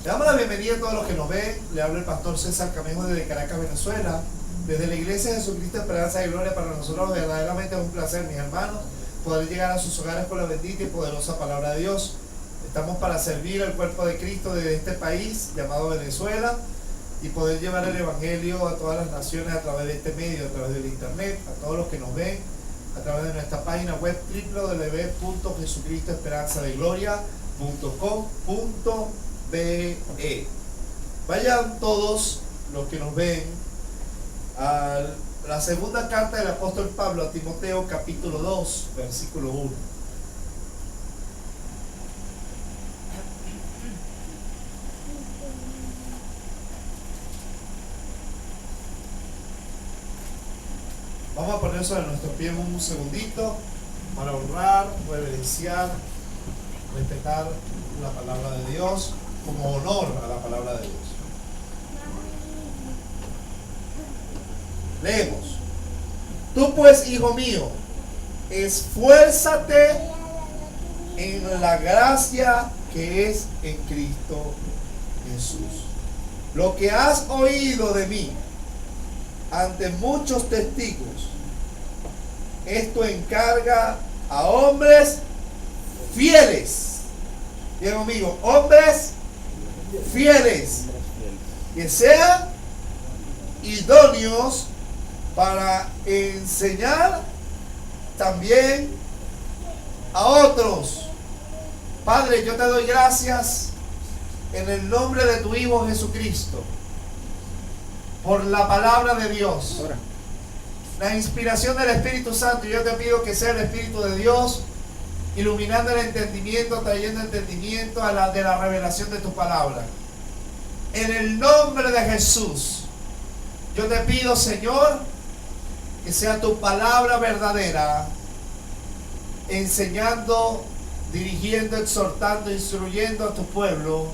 Le damos la bienvenida a todos los que nos ven. Le habla el pastor César Camejo desde Caracas, Venezuela. Desde la Iglesia de Jesucristo Esperanza y Gloria, para nosotros verdaderamente es un placer, mis hermanos, poder llegar a sus hogares con la bendita y poderosa palabra de Dios. Estamos para servir al cuerpo de Cristo desde este país llamado Venezuela y poder llevar el Evangelio a todas las naciones a través de este medio, a través del internet, a todos los que nos ven, a través de nuestra página web www.jesucristoesperanzadegloria.com.be. Vayan todos los que nos ven a la segunda carta del apóstol Pablo a Timoteo, capítulo 2, versículo 1. Vamos a poner sobre nuestros pies un segundito para honrar, reverenciar, respetar la palabra de Dios, como honor a la palabra de Dios. Leemos: tú pues, hijo mío, esfuérzate en la gracia que es en Cristo Jesús. Lo que has oído de mí ante muchos testigos, esto encarga a hombres fieles. Bien, amigo, hombres fieles, que sean idóneos para enseñar también a otros. Padre, yo te doy gracias en el nombre de tu Hijo Jesucristo por la palabra de Dios, la inspiración del Espíritu Santo. Yo te pido que sea el Espíritu de Dios iluminando el entendimiento, trayendo entendimiento de la revelación de tu palabra. En el nombre de Jesús, yo te pido, Señor, que sea tu palabra verdadera, enseñando, dirigiendo, exhortando, instruyendo a tu pueblo,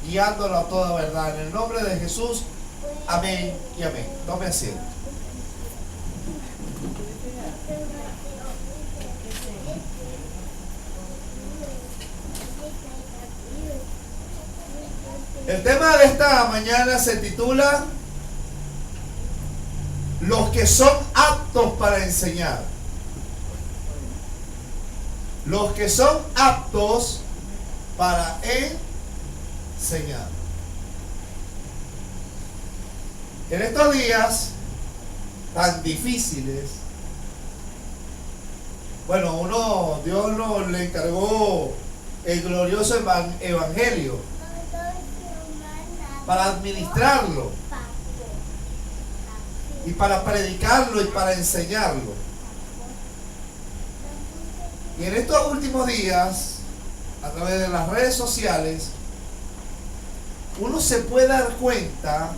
guiándolo a toda verdad. En el nombre de Jesús, amén y amén. Tome asiento. El tema de esta mañana se titula los que son aptos para enseñar. Los que son aptos para enseñar. En estos días tan difíciles, bueno, Dios le encargó el glorioso evangelio para administrarlo y para predicarlo y para enseñarlo. Y en estos últimos días, a través de las redes sociales, uno se puede dar cuenta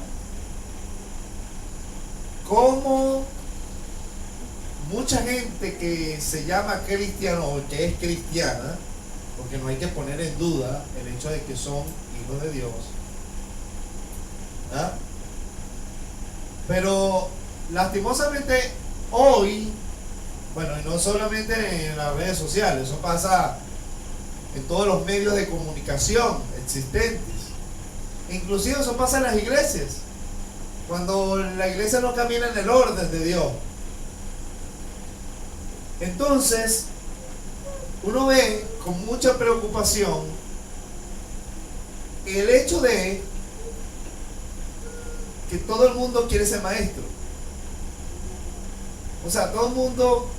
cómo mucha gente que se llama cristiano o que es cristiana, porque no hay que poner en duda el hecho de que son hijos de Dios, ¿ah? Pero lastimosamente hoy, bueno, y no solamente en las redes sociales, eso pasa en todos los medios de comunicación existentes, inclusive eso pasa en las iglesias, cuando la iglesia no camina en el orden de Dios. Entonces uno ve con mucha preocupación el hecho de que todo el mundo quiere ser maestro. O sea, todo el mundo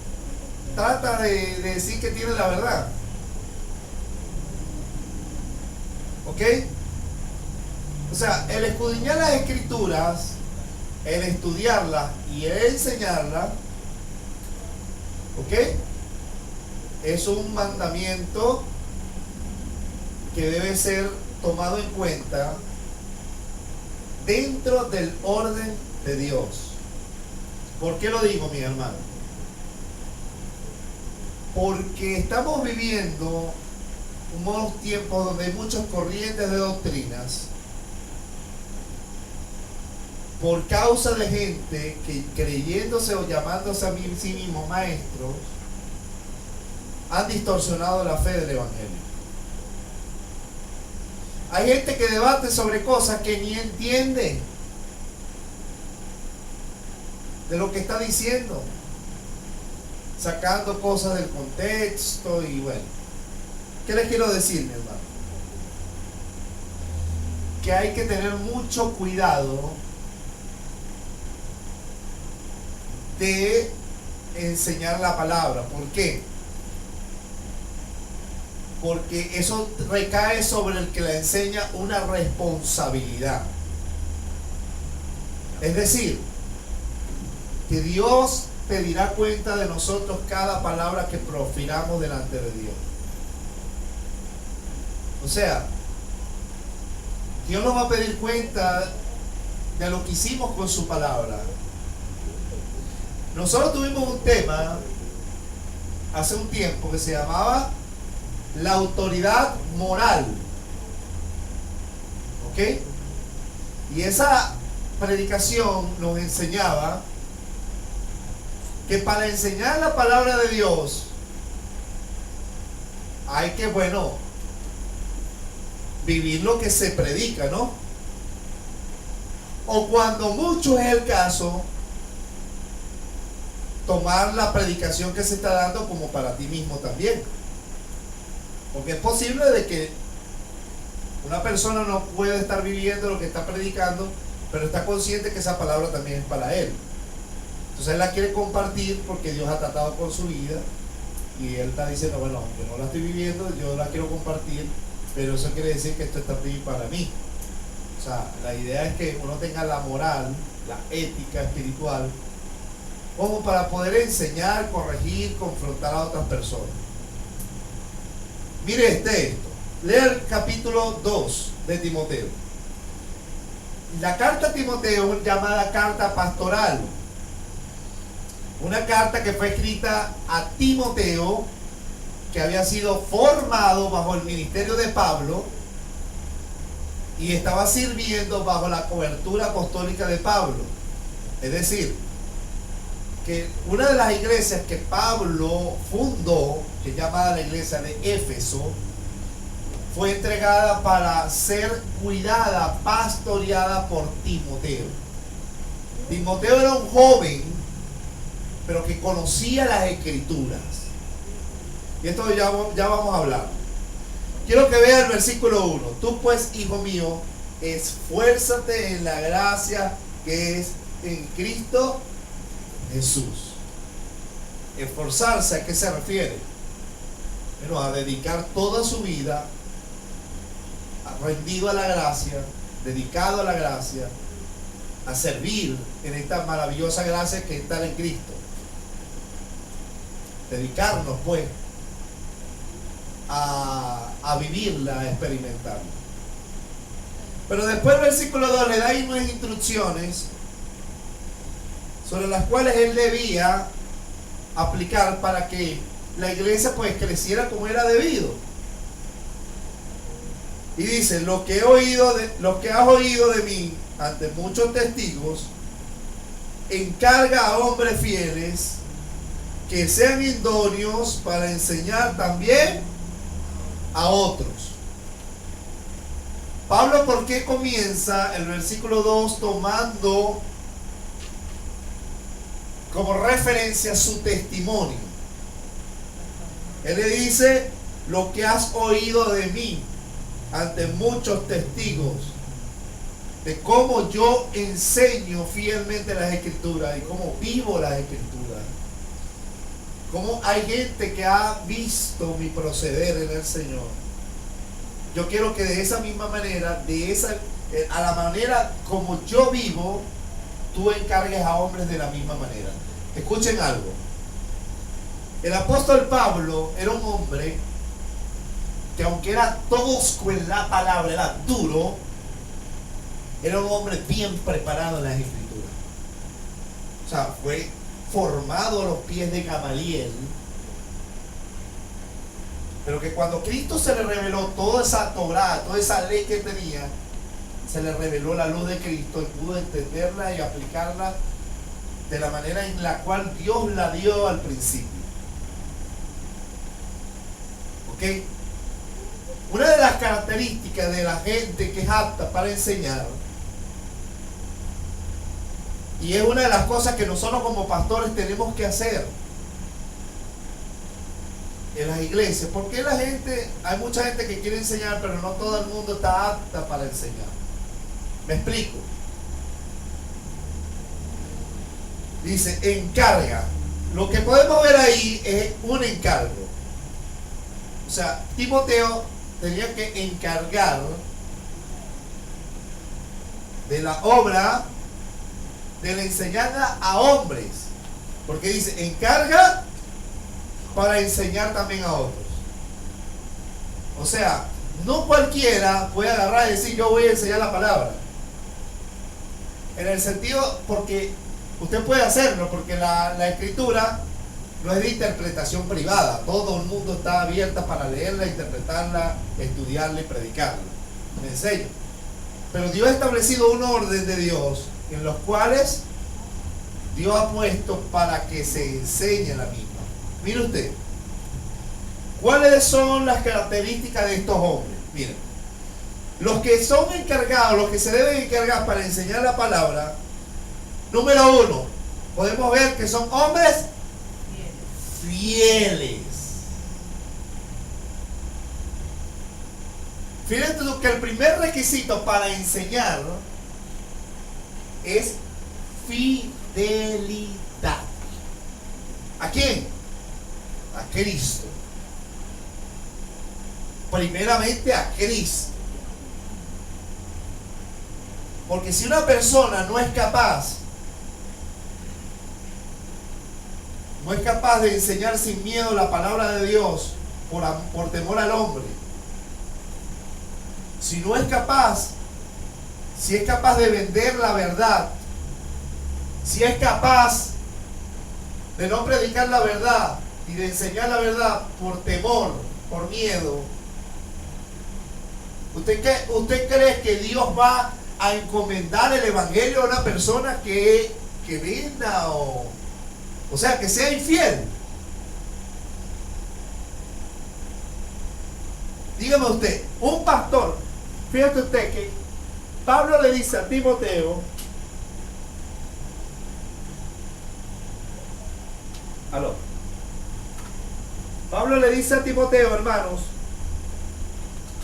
trata de decir que tiene la verdad. ¿Ok? O sea, el escudriñar las escrituras, el estudiarlas y el enseñarlas, ¿ok?, es un mandamiento que debe ser tomado en cuenta dentro del orden de Dios. ¿Por qué lo digo, mi hermano? Porque estamos viviendo unos tiempos donde hay muchas corrientes de doctrinas por causa de gente que, creyéndose o llamándose a sí mismos maestros, han distorsionado la fe del evangelio. Hay gente que debate sobre cosas que ni entiende de lo que está diciendo, sacando cosas del contexto y bueno. ¿Qué les quiero decir, mi hermano? Que hay que tener mucho cuidado de enseñar la palabra. ¿Por qué? Porque eso recae sobre el que la enseña una responsabilidad. Es decir, que Dios pedirá cuenta de nosotros cada palabra que profiramos delante de Dios. O sea, Dios nos va a pedir cuenta de lo que hicimos con su palabra. Nosotros tuvimos un tema hace un tiempo que se llamaba la autoridad moral. ¿Ok? Y esa predicación nos enseñaba que para enseñar la palabra de Dios hay que, bueno, vivir lo que se predica, ¿no? O cuando mucho es el caso, tomar la predicación que se está dando como para ti mismo también. Porque es posible de que una persona no puede estar viviendo lo que está predicando, pero está consciente que esa palabra también es para él. Entonces él la quiere compartir porque Dios ha tratado con su vida y él está diciendo, bueno, aunque no la estoy viviendo, yo la quiero compartir, pero eso quiere decir que esto está bien para mí. O sea, la idea es que uno tenga la moral, la ética espiritual, como para poder enseñar, corregir, confrontar a otras personas. Mire esto. Lea el capítulo 2 de Timoteo. La carta a Timoteo es llamada carta pastoral. Una carta que fue escrita a Timoteo, que había sido formado bajo el ministerio de Pablo y estaba sirviendo bajo la cobertura apostólica de Pablo. Es decir, que una de las iglesias que Pablo fundó, que es llamada la iglesia de Éfeso, fue entregada para ser cuidada, pastoreada por Timoteo. Timoteo era un joven, pero que conocía las escrituras. Y esto ya vamos a hablar. Quiero que vea el versículo 1. Tú pues, hijo mío, esfuérzate en la gracia que es en Cristo Jesús. Esforzarse, ¿a qué se refiere? Bueno, a dedicar toda su vida rendido a la gracia, dedicado a la gracia, a servir en esta maravillosa gracia que está en Cristo. Dedicarnos pues a vivirla, a experimentarla. Pero después el versículo 2 le da ahí unas instrucciones sobre las cuales él debía aplicar para que la iglesia pues creciera como era debido. Y dice, lo que has oído de mí ante muchos testigos, encarga a hombres fieles que sean idóneos para enseñar también a otros. Pablo, ¿por qué comienza el versículo 2 tomando como referencia su testimonio? Él le dice, lo que has oído de mí ante muchos testigos, de cómo yo enseño fielmente las escrituras y cómo vivo las escrituras, cómo hay gente que ha visto mi proceder en el Señor. Yo quiero que de esa misma manera, a la manera como yo vivo, tú encargues a hombres de la misma manera. Escuchen algo. El apóstol Pablo era un hombre que, aunque era tosco en la palabra, era duro, era un hombre bien preparado en las escrituras. O sea, fue formado a los pies de Gamaliel. Pero que cuando Cristo se le reveló toda esa Torá, toda esa ley que tenía, se le reveló la luz de Cristo y pudo entenderla y aplicarla de la manera en la cual Dios la dio al principio. ¿Ok? Una de las características de la gente que es apta para enseñar, y es una de las cosas que nosotros como pastores tenemos que hacer en las iglesias, porque hay mucha gente que quiere enseñar, pero no todo el mundo está apta para enseñar. ¿Me explico? Dice, encarga. Lo que podemos ver ahí es un encargo. O sea, Timoteo tenía que encargar de la obra de la enseñanza a hombres, porque dice, encarga para enseñar también a otros. O sea, no cualquiera puede agarrar y decir, yo voy a enseñar la palabra. En el sentido, porque usted puede hacerlo, porque la escritura no es de interpretación privada. Todo el mundo está abierto para leerla, interpretarla, estudiarla y predicarla. Me enseño. Pero Dios ha establecido un orden de Dios en los cuales Dios ha puesto para que se enseñe la misma. Mire usted, ¿cuáles son las características de estos hombres? Miren, los que son encargados, los que se deben encargar para enseñar la palabra, número uno, podemos ver que son hombres fieles. Fíjate tú que el primer requisito para enseñar es fidelidad. ¿A quién? A Cristo. Primeramente a Cristo. Porque si una persona no es capaz de enseñar sin miedo la palabra de Dios por temor al hombre, si es capaz de vender la verdad, si es capaz de no predicar la verdad y de enseñar la verdad por temor, por miedo, ¿usted cree que Dios va a encomendar el evangelio a una persona que venda o sea, que sea infiel? Dígame usted, un pastor, fíjate usted que Pablo le dice a Timoteo, Pablo le dice a Timoteo, hermanos,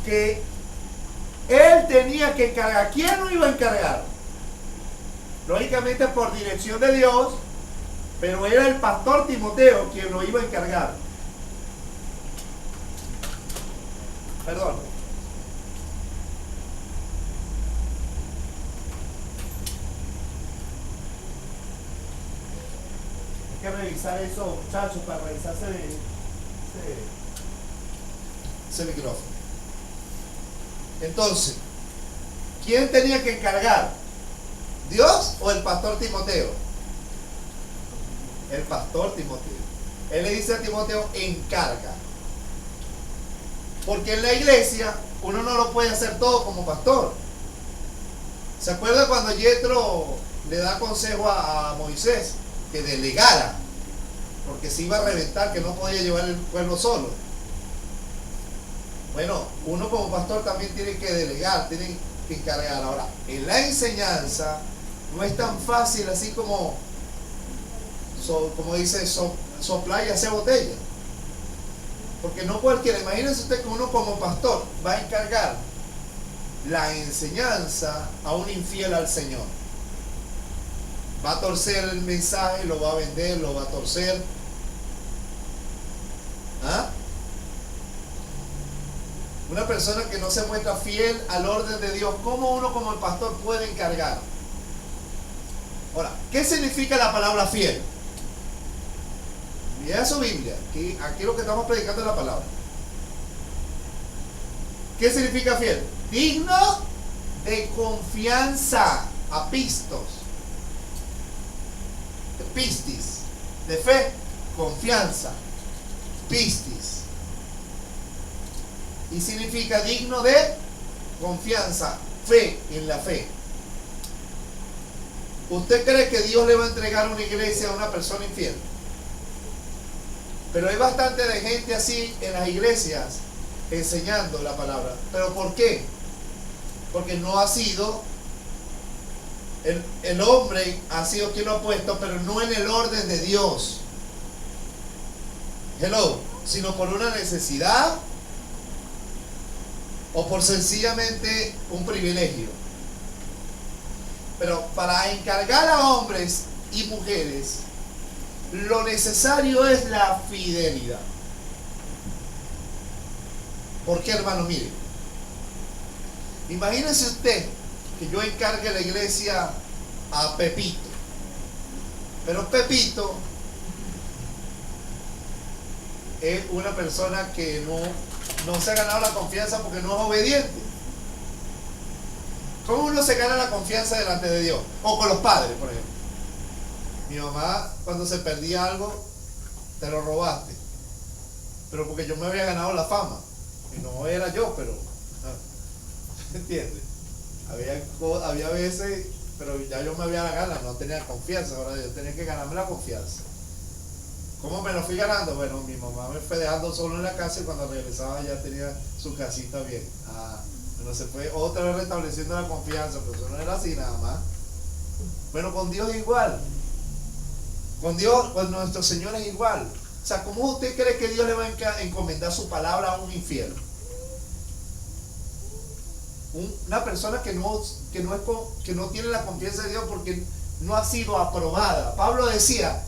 que él tenía que encargar. ¿Quién lo iba a encargar? Lógicamente por dirección de Dios, pero era el pastor Timoteo quien lo iba a encargar. Perdón. Hay que revisar eso, muchachos, para revisarse ese micrófono. Entonces, ¿quién tenía que encargar? ¿Dios o el pastor Timoteo? El pastor Timoteo. Él le dice a Timoteo, encarga. Porque en la iglesia uno no lo puede hacer todo como pastor. ¿Se acuerda cuando Yetro le da consejo a Moisés que delegara? Porque se iba a reventar, que no podía llevar el pueblo solo. Bueno, uno como pastor también tiene que delegar, tiene que encargar. Ahora, en la enseñanza no es tan fácil así como dice, soplar y hacer botella. Porque no cualquiera, imagínense usted que uno como pastor va a encargar la enseñanza a un infiel al Señor. Va a torcer el mensaje, lo va a vender, lo va a torcer. ¿Ah? Una persona que no se muestra fiel al orden de Dios, ¿cómo uno como el pastor puede encargar? Ahora, ¿qué significa la palabra fiel? Mira su Biblia, aquí lo que estamos predicando es la palabra. ¿Qué significa fiel? Digno de confianza, apistos, pistis, de fe, confianza, pistis. Y significa digno de confianza, fe, en la fe. ¿Usted cree que Dios le va a entregar una iglesia a una persona infiel? Pero hay bastante de gente así en las iglesias enseñando la palabra. ¿Pero por qué? Porque no ha sido, el hombre ha sido quien lo ha puesto, pero no en el orden de Dios. Hello, sino por una necesidad o por sencillamente un privilegio. Pero para encargar a hombres y mujeres, lo necesario es la fidelidad. ¿Por qué, hermano? Mire, imagínese usted que yo encargue la iglesia a Pepito, pero Pepito es una persona que no se ha ganado la confianza porque no es obediente. ¿Cómo uno se gana la confianza delante de Dios? O con los padres, por ejemplo. Mi mamá, cuando se perdía algo, te lo robaste. Pero porque yo me había ganado la fama. Y no era yo, pero... ¿entiendes? Había veces, pero ya yo me había ganado, no tenía confianza. Ahora yo tenía que ganarme la confianza. ¿Cómo me lo fui ganando? Bueno, mi mamá me fue dejando solo en la casa y cuando regresaba ya tenía su casita bien. Bueno, se fue otra vez restableciendo la confianza, pero eso no era así nada más. Bueno, con Dios es igual. Con Dios, con nuestro Señor es igual. O sea, ¿cómo usted cree que Dios le va a encomendar su palabra a un infiel? Una persona que no tiene la confianza de Dios porque no ha sido aprobada. Pablo decía,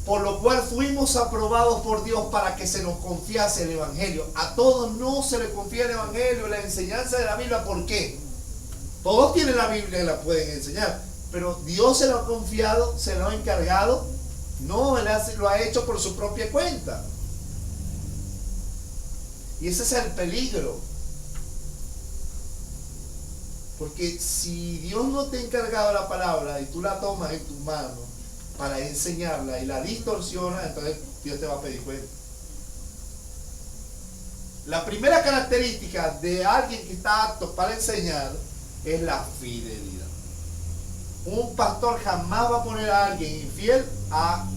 por lo cual fuimos aprobados por Dios para que se nos confiase el Evangelio. A todos no se les confía el Evangelio, la enseñanza de la Biblia. ¿Por qué? Todos tienen la Biblia y la pueden enseñar, pero Dios se lo ha confiado, se lo ha encargado. No, Él lo ha hecho por su propia cuenta. Y ese es el peligro. Porque si Dios no te ha encargado la palabra y tú la tomas en tus manos para enseñarla y la distorsiona, entonces Dios te va a pedir cuenta. La primera característica de alguien que está apto para enseñar es la fidelidad. Un pastor jamás va a poner a alguien infiel a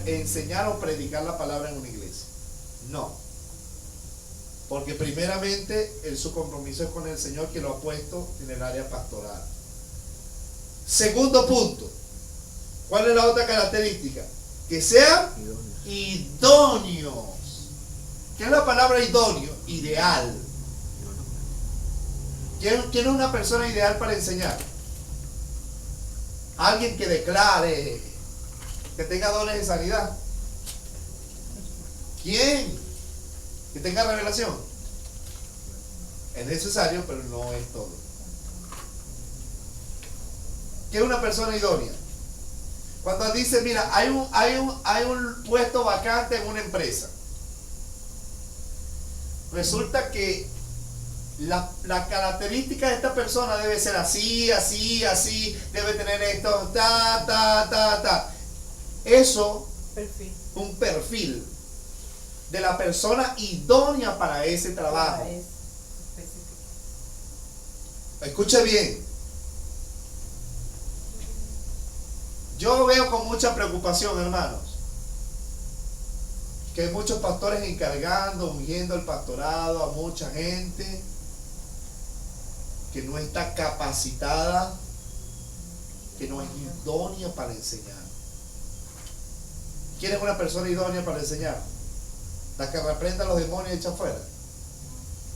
enseñar o predicar la palabra en una iglesia. No. Porque primeramente su compromiso es con el Señor que lo ha puesto en el área pastoral. Segundo punto. ¿Cuál es la otra característica? Que sean idóneos. ¿Qué es la palabra idóneo? Ideal. ¿Quién es una persona ideal para enseñar? Alguien que declare, que tenga dones de sanidad. ¿Quién? Que tenga revelación. Es necesario, pero no es todo. ¿Qué es una persona idónea? Cuando dice, mira, hay un puesto vacante en una empresa. Resulta que la característica de esta persona debe ser así, así, así, debe tener esto, Eso, un perfil de la persona idónea para ese trabajo. Escuche bien. Yo veo con mucha preocupación, hermanos, que hay muchos pastores encargando, ungiendo el pastorado a mucha gente que no está capacitada, que no es idónea para enseñar. ¿Quién es una persona idónea para enseñar? La que reprenda a los demonios y echa fuera.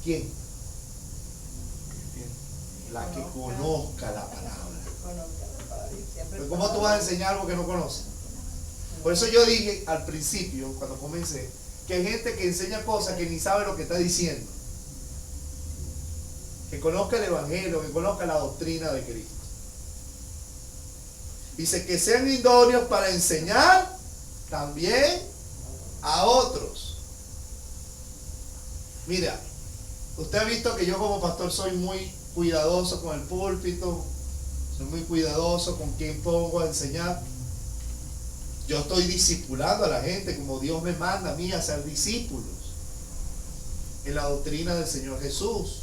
¿Quién? La que conozca la palabra. Pero ¿cómo tú vas a enseñar algo que no conoces? Por eso yo dije al principio, cuando comencé, que hay gente que enseña cosas que ni sabe lo que está diciendo. Que conozca el Evangelio, que conozca la doctrina de Cristo. Dice que sean idóneos para enseñar también a otros. Mira, usted ha visto que yo como pastor soy muy cuidadoso con el púlpito, soy muy cuidadoso con quién pongo a enseñar. Yo estoy discipulando a la gente como Dios me manda a mí a ser discípulos en la doctrina del Señor Jesús.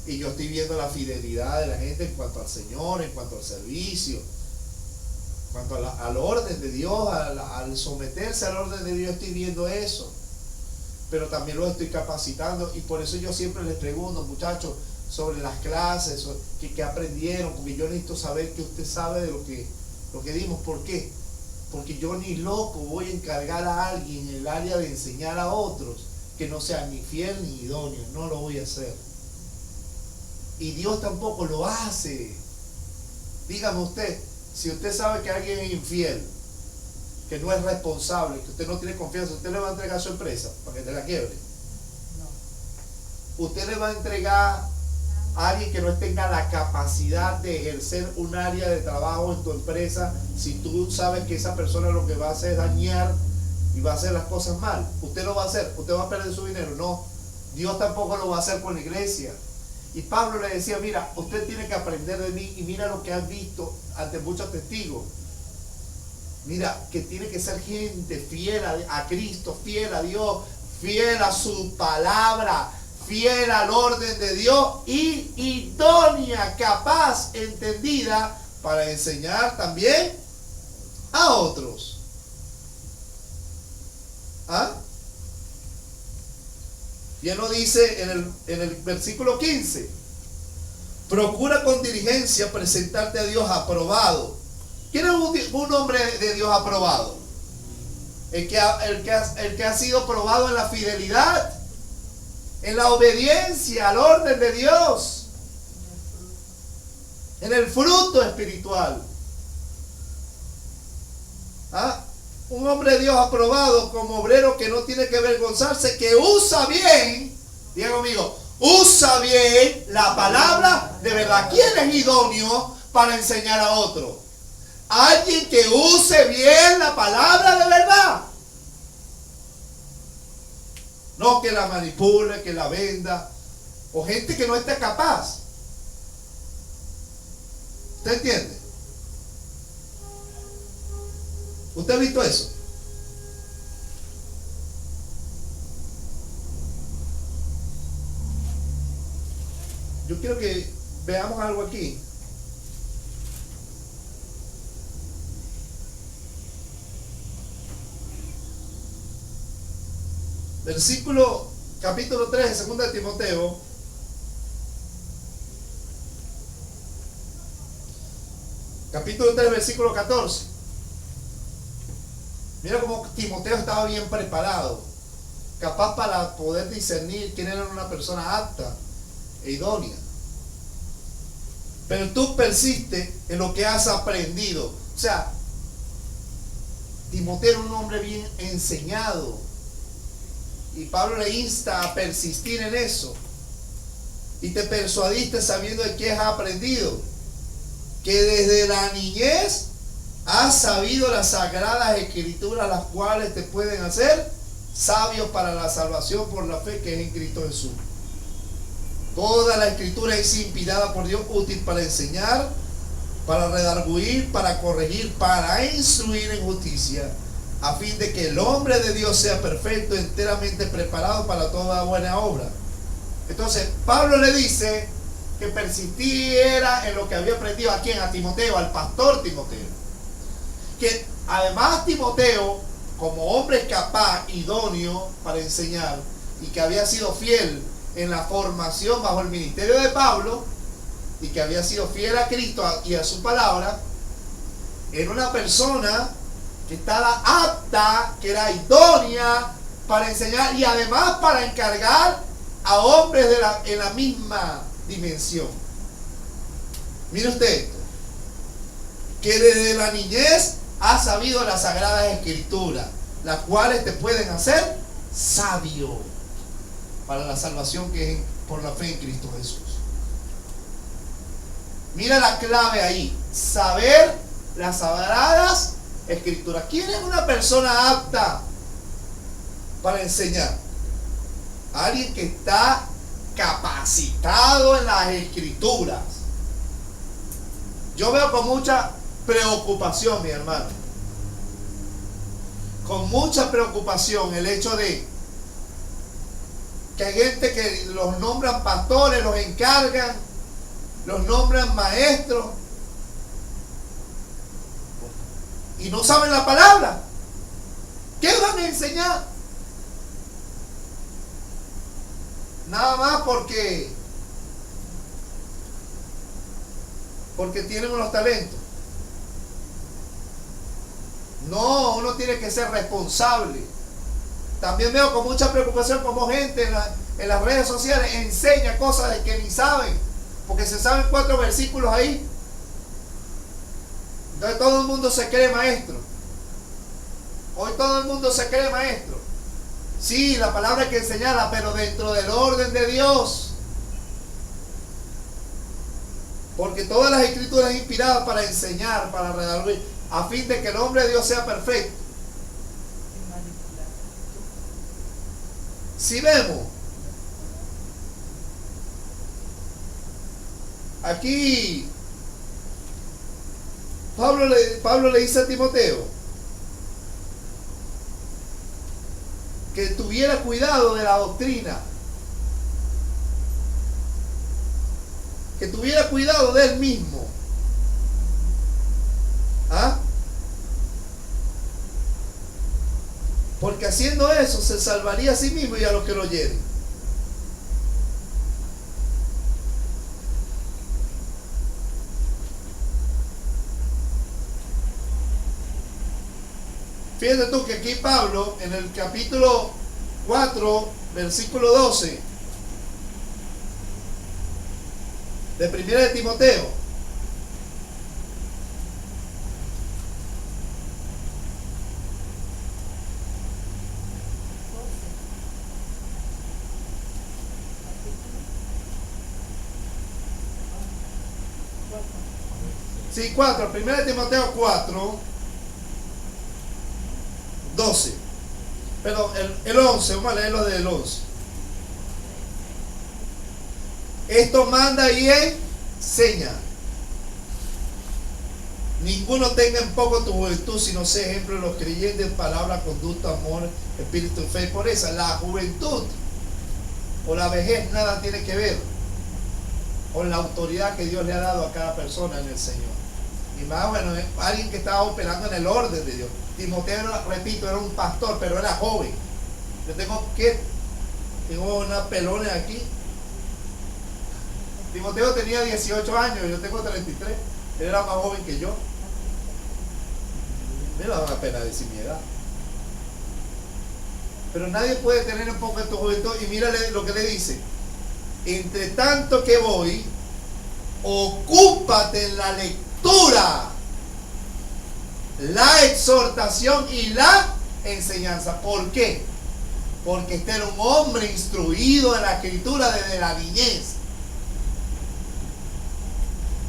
Y yo estoy viendo la fidelidad de la gente en cuanto al Señor, en cuanto al servicio, en cuanto al orden de Dios, al someterse al orden de Dios, estoy viendo eso. pero también los estoy capacitando, y por eso yo siempre les pregunto, muchachos, sobre las clases, que aprendieron, porque yo necesito saber que usted sabe de lo que dimos. ¿Por qué? Porque yo ni loco voy a encargar a alguien en el área de enseñar a otros que no sea ni fiel ni idóneo. No lo voy a hacer. Y Dios tampoco lo hace. Dígame usted, si usted sabe que alguien es infiel, que no es responsable, que usted no tiene confianza, ¿usted le va a entregar su empresa para que te la quiebre? No. Usted le va a entregar a alguien que no tenga la capacidad de ejercer un área de trabajo en tu empresa, si tú sabes que esa persona lo que va a hacer es dañar y va a hacer las cosas mal. Usted lo va a hacer, usted va a perder su dinero. No, Dios tampoco lo va a hacer con la iglesia. Y Pablo le decía, mira, usted tiene que aprender de mí, y mira lo que has visto ante muchos testigos. Mira, que tiene que ser gente fiel a Cristo, fiel a Dios, fiel a su palabra, fiel al orden de Dios y idónea, capaz, entendida para enseñar también a otros. ¿Ah? Bien lo dice en el versículo 15. Procura con diligencia presentarte a Dios aprobado. ¿Quién es un hombre de Dios aprobado? El que ha sido probado en la fidelidad, en la obediencia al orden de Dios, en el fruto espiritual. ¿Ah? Un hombre de Dios aprobado como obrero que no tiene que avergonzarse, que usa bien, diga conmigo, usa bien la palabra de verdad. ¿Quién es idóneo para enseñar a otro? Alguien que use bien la palabra de verdad. No que la manipule, que la venda, o gente que no esté capaz. ¿Usted entiende? ¿Usted ha visto eso? Yo quiero que veamos algo aquí. Versículo, capítulo 3 de 2 de Timoteo. Capítulo 3, versículo 14. Mira cómo Timoteo estaba bien preparado, capaz para poder discernir quién era una persona apta e idónea. Pero tú persistes en lo que has aprendido. O sea, Timoteo era un hombre bien enseñado, y Pablo le insta a persistir en eso. Y te persuadiste sabiendo de qué has aprendido, que desde la niñez has sabido las sagradas escrituras, las cuales te pueden hacer sabio para la salvación por la fe que es en Cristo Jesús. Toda la escritura es inspirada por Dios, útil para enseñar, para redarguir, para corregir, para instruir en justicia, a fin de que el hombre de Dios sea perfecto, enteramente preparado para toda buena obra. Entonces Pablo le dice que persistiera en lo que había aprendido. ¿A quién? A Timoteo, al pastor Timoteo. Que además Timoteo, como hombre capaz, idóneo para enseñar, y que había sido fiel en la formación bajo el ministerio de Pablo, y que había sido fiel a Cristo y a su palabra, era una persona que estaba apta, que era idónea para enseñar, y además para encargar a hombres en la misma dimensión. Mire usted esto, que desde la niñez has sabido las sagradas escrituras, las cuales te pueden hacer sabio para la salvación que es por la fe en Cristo Jesús. Mira la clave ahí, saber las sagradas escrituras. ¿Quién es una persona apta para enseñar? Alguien que está capacitado en las escrituras. Yo veo con mucha preocupación, mi hermano, con mucha preocupación el hecho de que hay gente que los nombran pastores, los encargan, los nombran maestros, y no saben la palabra. ¿Qué van a enseñar? nada más porque tienen unos talentos. No, uno tiene que ser responsable. También veo con mucha preocupación como gente en las redes sociales enseña cosas de que ni saben, porque se saben 4 versículos ahí. Entonces todo el mundo se cree maestro. Hoy todo el mundo se cree maestro. Sí, la palabra hay que enseñarla, pero dentro del orden de Dios. Porque todas las escrituras inspiradas para enseñar, para redarguir, a fin de que el hombre de Dios sea perfecto. Si vemos, aquí Pablo le dice a Timoteo que tuviera cuidado de la doctrina, que tuviera cuidado de él mismo. ¿Ah? Porque haciendo eso se salvaría a sí mismo y a los que lo oyeren. Fíjate tú que aquí Pablo, en el capítulo 4, versículo 12, de 1 de Timoteo, sí, 4, 1 de Timoteo 4, 12. Perdón, el 11, vamos a leer lo del 11. Esto manda y enseña. Ninguno tenga en poco tu juventud, sino sea ejemplo de los creyentes en palabra, conducta, amor, espíritu y fe. Por eso, la juventud o la vejez nada tiene que ver con la autoridad que Dios le ha dado a cada persona en el Señor. Y más, bueno, alguien que estaba operando en el orden de Dios. Timoteo, repito, era un pastor, pero era joven. Yo tengo una pelona aquí. Timoteo tenía 18 años, yo tengo 33. Él era más joven que yo. Me da una pena decir mi edad. Pero nadie puede tener un poco de tu juventud. Y mírale lo que le dice: entre tanto que voy, ocúpate en la lectura, la exhortación y la enseñanza. ¿Por qué? Porque este era un hombre instruido en la escritura desde la niñez.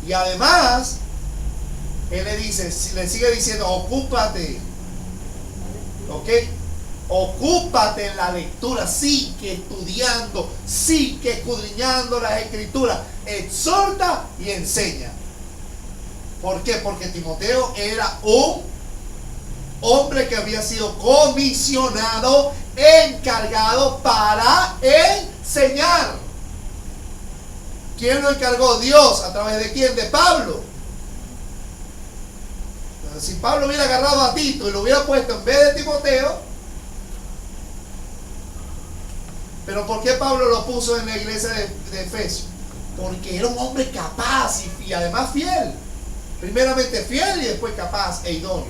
Y además, él le dice, le sigue diciendo, ocúpate. ¿Ok? Ocúpate en la lectura, sí que estudiando, sí que escudriñando las escrituras, exhorta y enseña. ¿Por qué? Porque Timoteo era un hombre que había sido comisionado, encargado para enseñar. ¿Quién lo encargó? Dios. ¿A través de quién? De Pablo. Entonces, si Pablo hubiera agarrado a Tito y lo hubiera puesto en vez de Timoteo, pero ¿por qué Pablo lo puso en la iglesia de Efesios? Porque era un hombre capaz y además fiel. Primeramente fiel y después capaz e idóneo.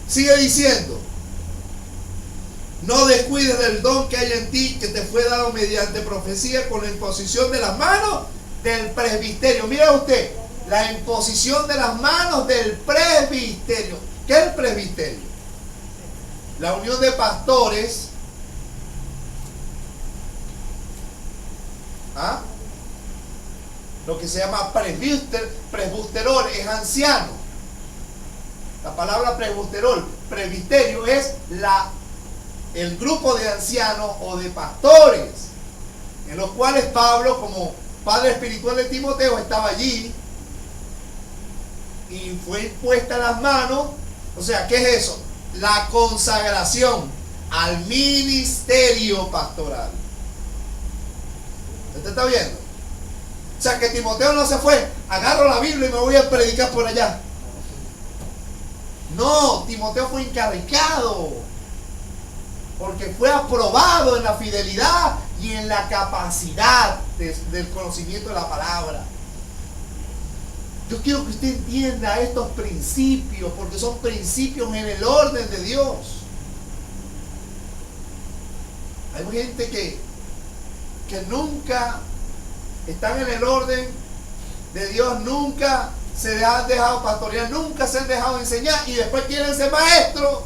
Sigue diciendo: no descuides del don que hay en ti, que te fue dado mediante profecía con la imposición de las manos del presbiterio. Mira usted, la imposición de las manos del presbiterio. ¿Qué es el presbiterio? La unión de pastores. ¿Ah? Lo que se llama presbuterol es anciano. La palabra presbiterio es el grupo de ancianos o de pastores, en los cuales Pablo, como padre espiritual de Timoteo, estaba allí y fue impuesta las manos. O sea, ¿qué es eso? La consagración al ministerio pastoral. ¿Usted está viendo? O sea, que Timoteo no se fue, agarro la Biblia y me voy a predicar por allá. No, Timoteo fue encargado, porque fue aprobado en la fidelidad y en la capacidad del conocimiento de la palabra. Yo quiero que usted entienda estos principios, porque son principios en el orden de Dios. Hay gente que nunca están en el orden de Dios, nunca se han dejado pastorear, nunca se han dejado enseñar y después quieren ser maestros.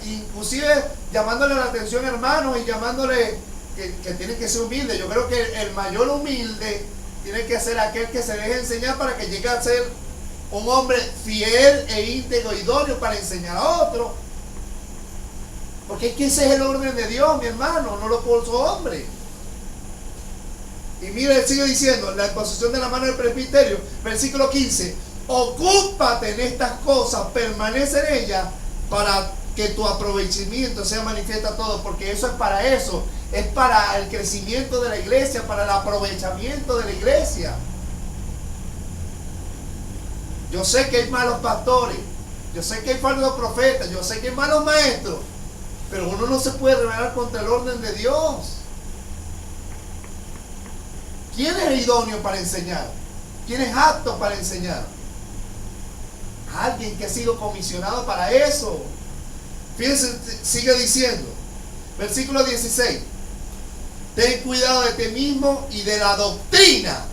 Inclusive llamándole la atención, hermanos, y llamándole que tienen que ser humildes. Yo creo que el mayor humilde tiene que ser aquel que se deje enseñar para que llegue a ser un hombre fiel e íntegro, idóneo para enseñar a otro. Porque es que ese es el orden de Dios, mi hermano, no lo puso hombre. Y mire, él sigue diciendo, la imposición de la mano del presbiterio, versículo 15, ocúpate en estas cosas, permanece en ellas, para que tu aprovechamiento sea manifiesto a todos, porque eso es para eso, es para el crecimiento de la iglesia, para el aprovechamiento de la iglesia. Yo sé que hay malos pastores, yo sé que hay falsos profetas, yo sé que hay malos maestros, pero uno no se puede rebelar contra el orden de Dios. ¿Quién es idóneo para enseñar? ¿Quién es apto para enseñar? Alguien que ha sido comisionado para eso. Fíjense, sigue diciendo, versículo 16. Ten cuidado de ti mismo y de la doctrina.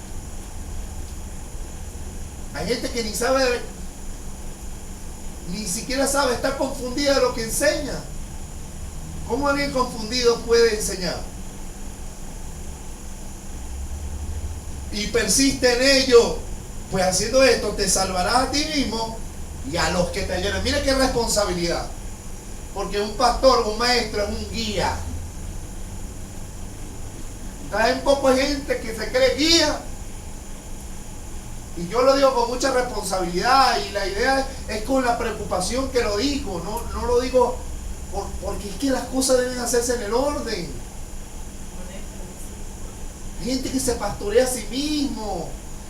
Hay gente que ni siquiera sabe, está confundida de lo que enseña. ¿Cómo alguien confundido puede enseñar? Y persiste en ello, pues haciendo esto te salvarás a ti mismo y a los que te oyeron. Mire qué responsabilidad, porque un pastor, un maestro es un guía. Hay un poco de gente que se cree guía, y yo lo digo con mucha responsabilidad, y la idea es con la preocupación que lo digo, no lo digo porque es que las cosas deben hacerse en el orden. Hay gente que se pastorea a sí mismo,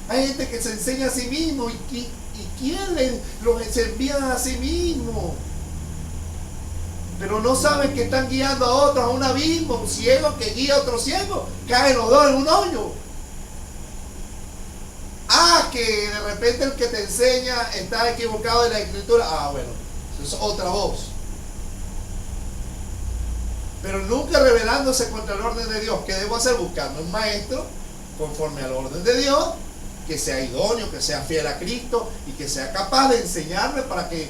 hay gente que se enseña a sí mismo, y ¿quién los envían a sí mismo? Pero no saben que están guiando a otros a un abismo. Un ciego que guía a otro ciego, caen los dos en un hoyo. Que de repente el que te enseña está equivocado de la escritura. Bueno, eso es otra voz. Pero nunca rebelándose contra el orden de Dios. ¿Qué debo hacer? Buscando un maestro conforme al orden de Dios, que sea idóneo, que sea fiel a Cristo y que sea capaz de enseñarme para que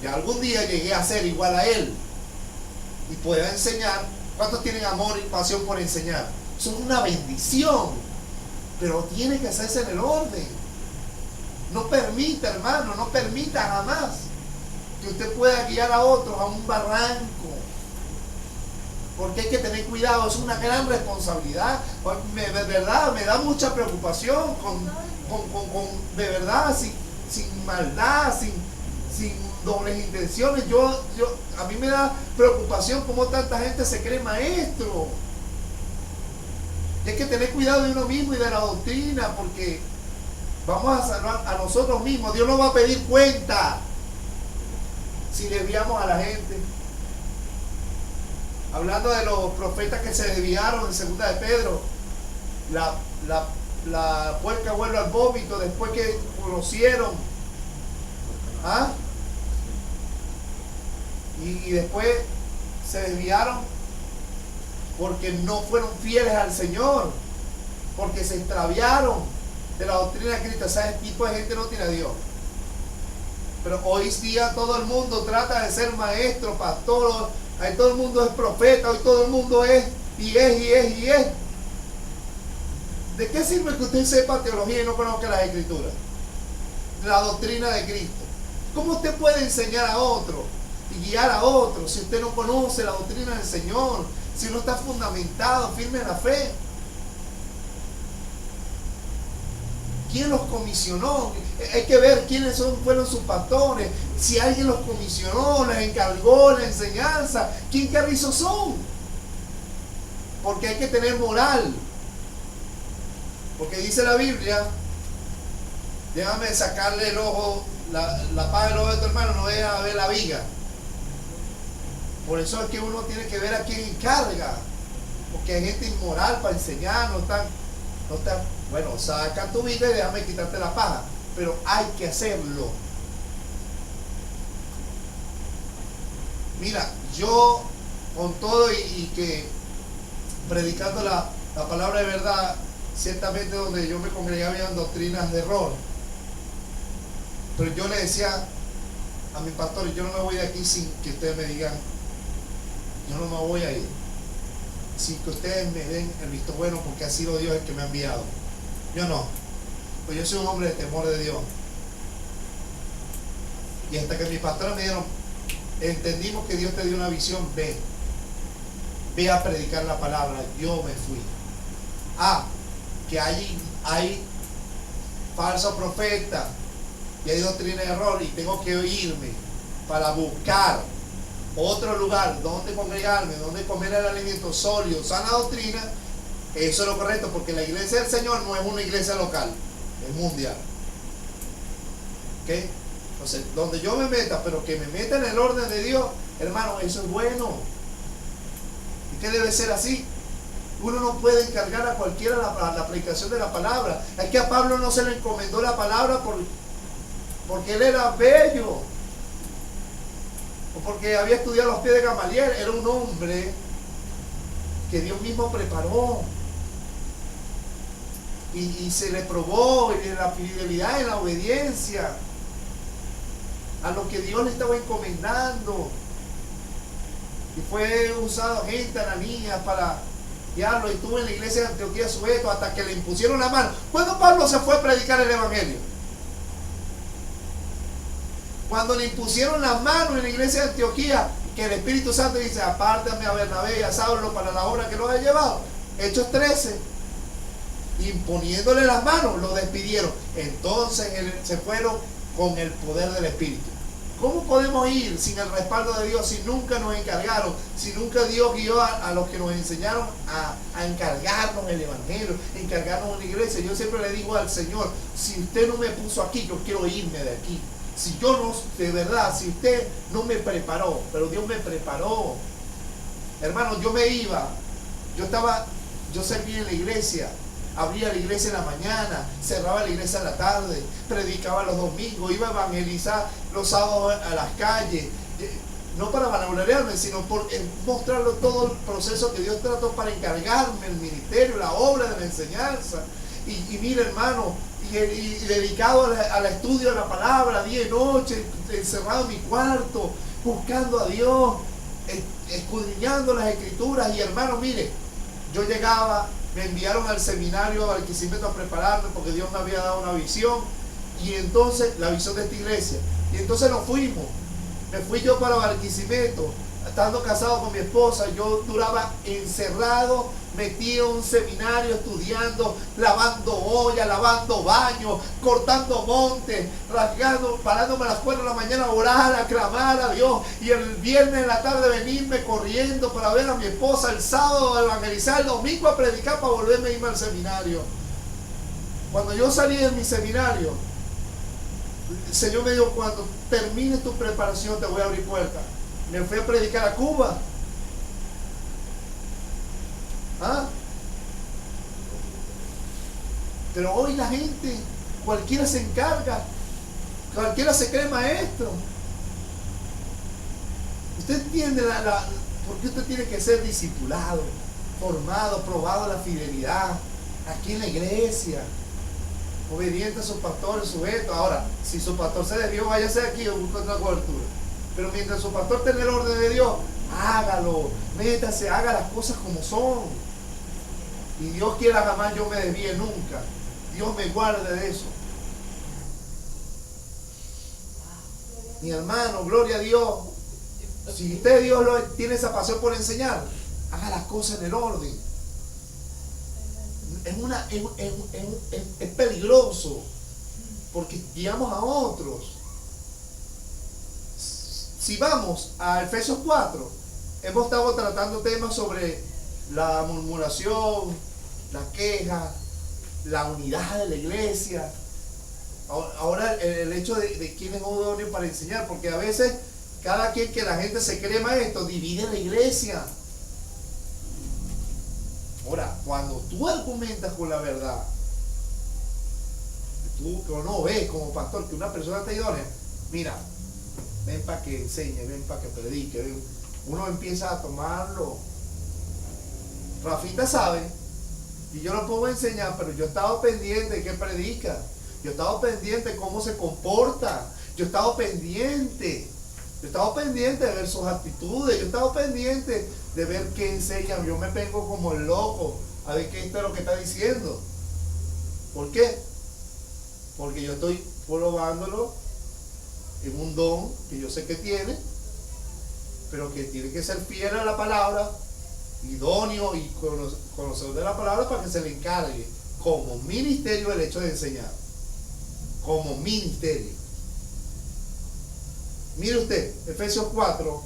ya algún día llegue a ser igual a Él y pueda enseñar. ¿Cuántos tienen amor y pasión por enseñar? Eso es una bendición, pero tiene que hacerse en el orden. No permita, hermano, no permita jamás que usted pueda guiar a otros a un barranco, porque hay que tener cuidado. Es una gran responsabilidad. De verdad me da mucha preocupación de verdad, sin maldad, sin dobles intenciones. A mí me da preocupación cómo tanta gente se cree maestro. Y hay que tener cuidado de uno mismo y de la doctrina, porque vamos a salvar a nosotros mismos. Dios nos va a pedir cuenta si desviamos a la gente. Hablando de los profetas que se desviaron en segunda de Pedro, la puerca vuelve al vómito después que conocieron. Y después se desviaron porque no fueron fieles al Señor, porque se extraviaron de la doctrina de Cristo. Ese tipo de gente no tiene a Dios. Pero hoy día todo el mundo trata de ser maestro, pastor, ahí todo el mundo es profeta, hoy todo el mundo es. ¿De qué sirve que usted sepa teología y no conozca las escrituras? La doctrina de Cristo. ¿Cómo usted puede enseñar a otro y guiar a otro si usted no conoce la doctrina del Señor, si no está fundamentado, firme en la fe? ¿Quién los comisionó? Hay que ver quiénes fueron sus pastores. Si alguien los comisionó, les encargó la enseñanza, ¿quién carrizos son? Porque hay que tener moral. Porque dice la Biblia, déjame sacarle el ojo, la paja del ojo de tu hermano, no deja ver la viga. Por eso es que uno tiene que ver a quién encarga. Porque hay gente inmoral para enseñar, no están, bueno, saca tu vida y déjame quitarte la paja. Pero hay que hacerlo. Mira, yo con todo y que predicando la palabra de verdad, ciertamente donde yo me congregaba había doctrinas de error. Pero yo le decía a mi pastor, yo no me voy de aquí sin que ustedes me digan, yo no me voy a ir, sin que ustedes me den el visto bueno, porque ha sido Dios el que me ha enviado. Yo no, pues yo soy un hombre de temor de Dios. Y hasta que mis pastores me dijeron, entendimos que Dios te dio una visión, ve a predicar la palabra. Yo me fui. Que hay falsos profetas y hay doctrina de error, y tengo que irme para buscar otro lugar donde congregarme, donde comer el alimento sólido, sana doctrina. Eso es lo correcto, porque la iglesia del Señor no es una iglesia local, es mundial. ¿Ok? Entonces, donde yo me meta, pero que me meta en el orden de Dios, hermano, eso es bueno. ¿Y qué debe ser así? Uno no puede encargar a cualquiera la predicación de la palabra. Es que a Pablo no se le encomendó la palabra porque él era bello, o porque había estudiado a los pies de Gamaliel. Era un hombre que Dios mismo preparó, y se le probó en la fidelidad, en la obediencia a lo que Dios le estaba encomendando. Y fue usado gente, Ananías, para guiarlo, y estuvo en la iglesia de Antioquía sujeto hasta que le impusieron la mano. ¿Cuándo Pablo se fue a predicar el evangelio? Cuando le impusieron la mano en la iglesia de Antioquía, que el Espíritu Santo dice, apártame a Bernabé y a Saulo para la obra que los ha llevado. Hechos 13, imponiéndole las manos, lo despidieron. Entonces se fueron con el poder del Espíritu. ¿Cómo podemos ir sin el respaldo de Dios si nunca nos encargaron, si nunca Dios guió a los que nos enseñaron a encargarnos el evangelio, encargarnos una iglesia? Yo siempre le digo al Señor, si usted no me puso aquí, yo quiero irme de aquí. Si yo no, de verdad, si usted no me preparó, pero Dios me preparó. Hermano, yo me iba, yo servía en la iglesia, abría la iglesia en la mañana, cerraba la iglesia en la tarde, predicaba los domingos, iba a evangelizar los sábados a las calles, no para vanagloriarme, sino por mostrarle todo el proceso que Dios trató para encargarme el ministerio, la obra de la enseñanza. Y mira, hermano, y dedicado al estudio de la palabra, día y noche, encerrado en mi cuarto, buscando a Dios, escudriñando las escrituras. Y hermano, mire, yo llegaba, me enviaron al seminario de Barquisimeto a prepararme, porque Dios me había dado una visión, y entonces, la visión de esta iglesia, y entonces nos fuimos. Me fui yo para Barquisimeto, estando casado con mi esposa. Yo duraba encerrado, metido en un seminario, estudiando, lavando olla, lavando baños, cortando montes, rasgando, parándome a las 4 de la mañana a orar, a clamar a Dios, y el viernes en la tarde venirme corriendo para ver a mi esposa, el sábado a evangelizar, el domingo a predicar, para volverme a irme al seminario. Cuando yo salí de mi seminario, el Señor me dijo, cuando termines tu preparación te voy a abrir puertas. Me fui a predicar a Cuba. Pero hoy la gente, cualquiera se encarga, cualquiera se cree maestro. Usted entiende por qué usted tiene que ser discipulado, formado, probado la fidelidad aquí en la iglesia, obediente a sus pastores, sujeto. Ahora, si su pastor se desvió, váyase de aquí o busque otra cobertura. Pero mientras su pastor tenga el orden de Dios, hágalo, métase, haga las cosas como son. Y Dios quiera jamás yo me desvíe nunca. Dios me guarde de eso. Mi hermano, gloria a Dios. Si usted, Dios tiene esa pasión por enseñar, haga las cosas en el orden. Es peligroso, porque guiamos a otros. Si vamos a Efesios 4, hemos estado tratando temas sobre la murmuración, la queja, la unidad de la iglesia. Ahora el hecho de quién es idóneo para enseñar, porque a veces cada quien que la gente se cree maestro, divide la iglesia. Ahora, cuando tú argumentas con la verdad, tú que no ves como pastor que una persona está idónea, mira, ven para que enseñe, ven para que predique, ven. Uno empieza a tomarlo. Rafita sabe, y yo lo puedo enseñar, pero yo he estado pendiente de qué predica, yo he estado pendiente de cómo se comporta, yo he estado pendiente de ver sus actitudes, yo he estado pendiente de ver qué enseña. Yo me vengo como el loco a ver qué esto es lo que está diciendo. ¿Por qué? Porque yo estoy probándolo en un don que yo sé que tiene, pero que tiene que ser fiel a la palabra, idóneo y conocedor de la palabra, para que se le encargue como ministerio el hecho de enseñar. Como ministerio. Mire usted, Efesios 4,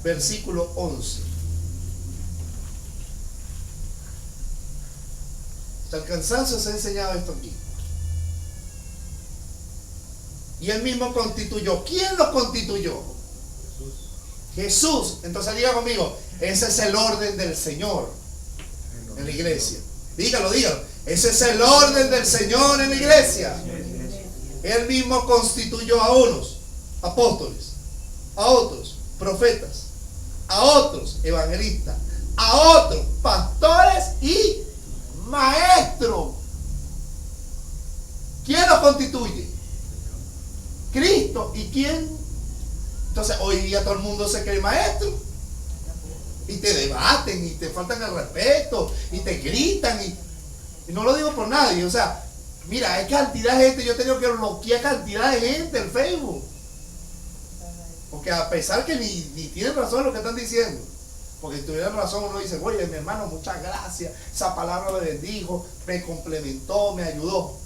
versículo 11. Hasta el cansancio se ha enseñado esto aquí. Y él mismo constituyó. ¿Quién lo constituyó? Jesús. Entonces diga conmigo, ese es el orden del Señor en la iglesia. Dígalo. Ese es el orden del Señor en la iglesia. Él mismo constituyó a unos apóstoles, a otros profetas, a otros evangelistas, a otros pastores y maestros. ¿Quién los constituye? Cristo. ¿Y quién? Entonces hoy día todo el mundo se cree maestro y te debaten y te faltan el respeto y te gritan y no lo digo por nadie. O sea, mira, hay cantidad de gente, yo he tenido que bloquear cantidad de gente en Facebook, porque a pesar que ni tienen razón lo que están diciendo, porque si tuvieran razón uno dice, oye mi hermano, muchas gracias, esa palabra me bendijo, me complementó, me ayudó.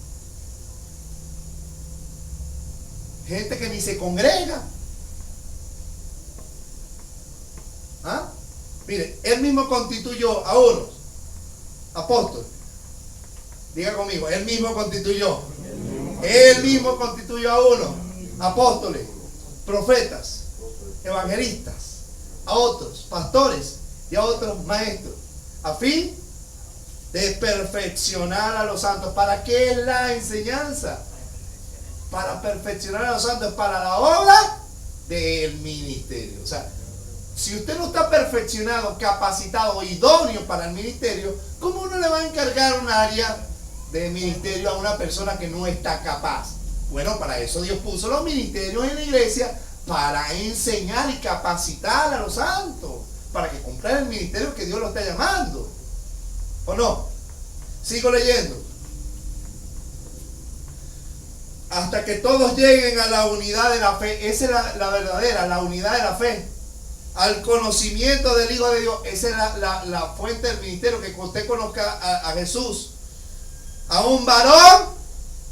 Gente que ni se congrega. ¿Ah? Mire, él mismo constituyó a unos apóstoles. Diga conmigo, él mismo constituyó. Él mismo constituyó a unos apóstoles, profetas, evangelistas, a otros pastores y a otros maestros, a fin de perfeccionar a los santos. ¿Para qué es la enseñanza? Para perfeccionar a los santos, para la obra del ministerio. O sea, si usted no está perfeccionado, capacitado, idóneo para el ministerio, ¿cómo uno le va a encargar un área de ministerio a una persona que no está capaz? Bueno, para eso Dios puso los ministerios en la iglesia, para enseñar y capacitar a los santos, para que cumplan el ministerio que Dios los está llamando. ¿O no? Sigo leyendo. Hasta que todos lleguen a la unidad de la fe. Esa es la verdadera, la unidad de la fe. Al conocimiento del Hijo de Dios. Esa es la fuente del ministerio, que usted conozca a Jesús. A un varón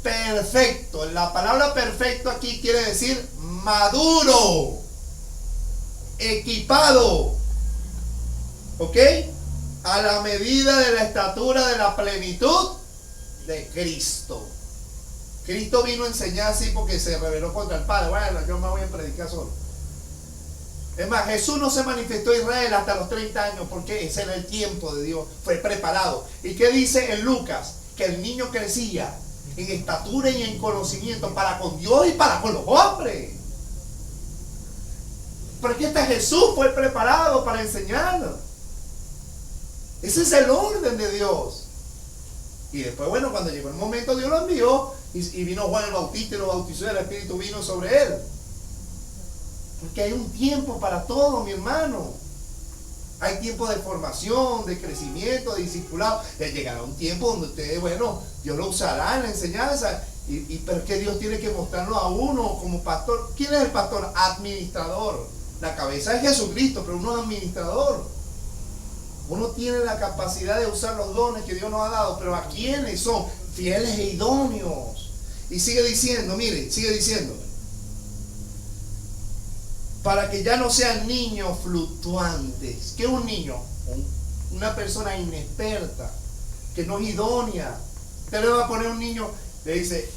perfecto. La palabra perfecto aquí quiere decir maduro, equipado. ¿Ok? A la medida de la estatura de la plenitud de Cristo. Cristo vino a enseñar así porque se rebeló contra el Padre. Bueno, yo me voy a predicar solo. Es más, Jesús no se manifestó a Israel hasta los 30 años, porque ese era el tiempo de Dios, fue preparado. ¿Y qué dice en Lucas? Que el niño crecía en estatura y en conocimiento para con Dios y para con los hombres. Porque este Jesús fue preparado para enseñarnos. Ese es el orden de Dios. Y después, bueno, cuando llegó el momento, Dios lo envió y vino Juan el Bautista y lo bautizó y el Espíritu vino sobre él. Porque hay un tiempo para todo, mi hermano. Hay tiempo de formación, de crecimiento, de discipulado. Llegará un tiempo donde usted, bueno, Dios lo usará en la enseñanza. Pero es que Dios tiene que mostrarlo a uno como pastor. ¿Quién es el pastor? Administrador. La cabeza es Jesucristo, pero uno es administrador. Uno tiene la capacidad de usar los dones que Dios nos ha dado, pero ¿a quiénes son? Fieles e idóneos. Y sigue diciendo, mire, sigue diciendo. Para que ya no sean niños fluctuantes. ¿Qué es un niño? Una persona inexperta, que no es idónea. Usted le va a poner un niño, le dice,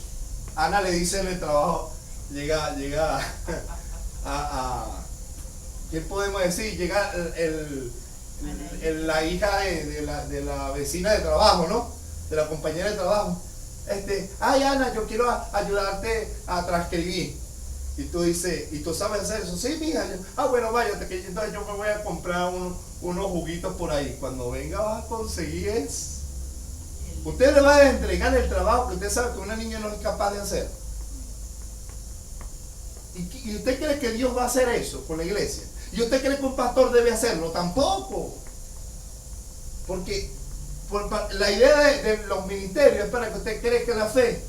Ana le dice en el trabajo, llega ¿Qué podemos decir? Llega la hija de la vecina de trabajo, ¿no? De la compañera de trabajo. Ay, Ana, yo quiero ayudarte a transcribir. Y tú dices, ¿y tú sabes hacer eso? Sí, mija. Bueno, váyate, que entonces yo me voy a comprar unos juguitos por ahí. Cuando venga vas a conseguir eso. Usted le va a entregar el trabajo que usted sabe que una niña no es capaz de hacer. ¿Y usted cree que Dios va a hacer eso con la iglesia? ¿Y usted cree que un pastor debe hacerlo? Tampoco. Porque la idea de los ministerios es para que usted crezca la fe.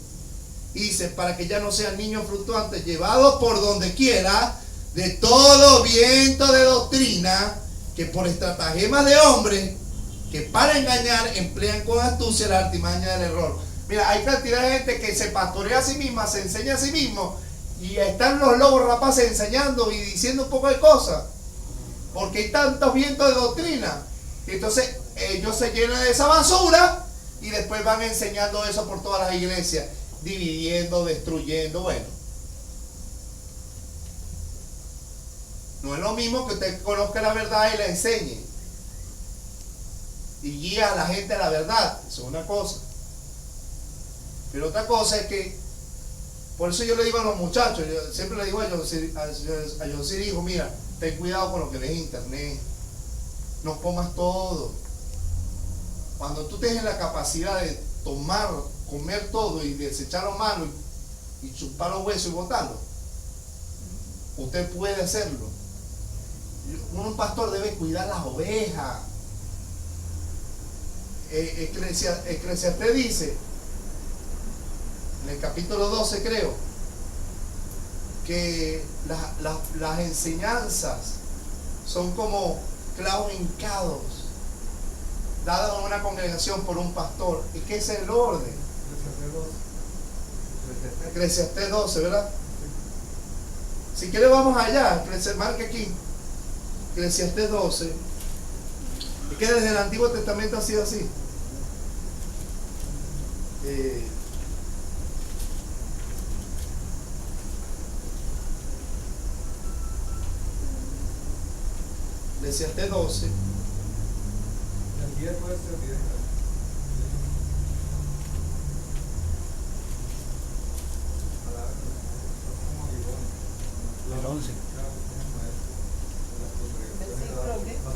Y dice, para que ya no sean niños fluctuantes, llevados por donde quiera, de todo viento de doctrina, que por estratagemas de hombres, que para engañar emplean con astucia la artimaña del error. Mira, hay cantidad de gente que se pastorea a sí misma, se enseña a sí mismo, y están los lobos rapaces enseñando y diciendo un poco de cosas, porque hay tantos vientos de doctrina. Y entonces ellos se llenan de esa basura y después van enseñando eso por todas las iglesias, dividiendo, destruyendo. Bueno, no es lo mismo que usted conozca la verdad y la enseñe y guía a la gente a la verdad. Eso es una cosa. Pero otra cosa es que, por eso yo le digo a los muchachos, yo siempre le digo a Yosir, hijo, mira, ten cuidado con lo que ves en internet, no comas todo. Cuando tú tengas la capacidad de comer todo y desechar lo malo y chupar los huesos y botarlo, usted puede hacerlo. Un pastor debe cuidar las ovejas. Eclesiastés dice, en el capítulo 12 creo, que las enseñanzas son como clavos hincados dados a una congregación por un pastor. ¿Y qué es el orden? Eclesiastés 12, ¿verdad? Si quiere vamos allá, marque aquí Eclesiastés 12. Y que desde el Antiguo Testamento ha sido así. Eclesiastés 12. El 10 puede ser 10. El 11.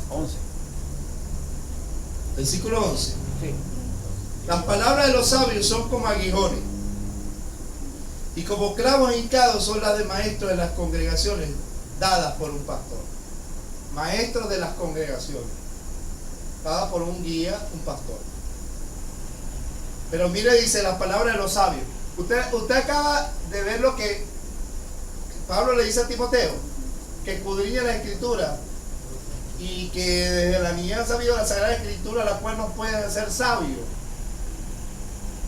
11. Versículo 11. Sí. Las palabras de los sabios son como aguijones, y como clavos hincados son las de maestros de las congregaciones dadas por un pastor. Maestros de las congregaciones, dadas por un guía, un pastor. Pero mire, dice las palabras de los sabios. Usted acaba de ver lo que Pablo le dice a Timoteo, que escudriña la Escritura y que desde la niñez ha sabido la Sagrada Escritura, la cual nos puede hacer sabios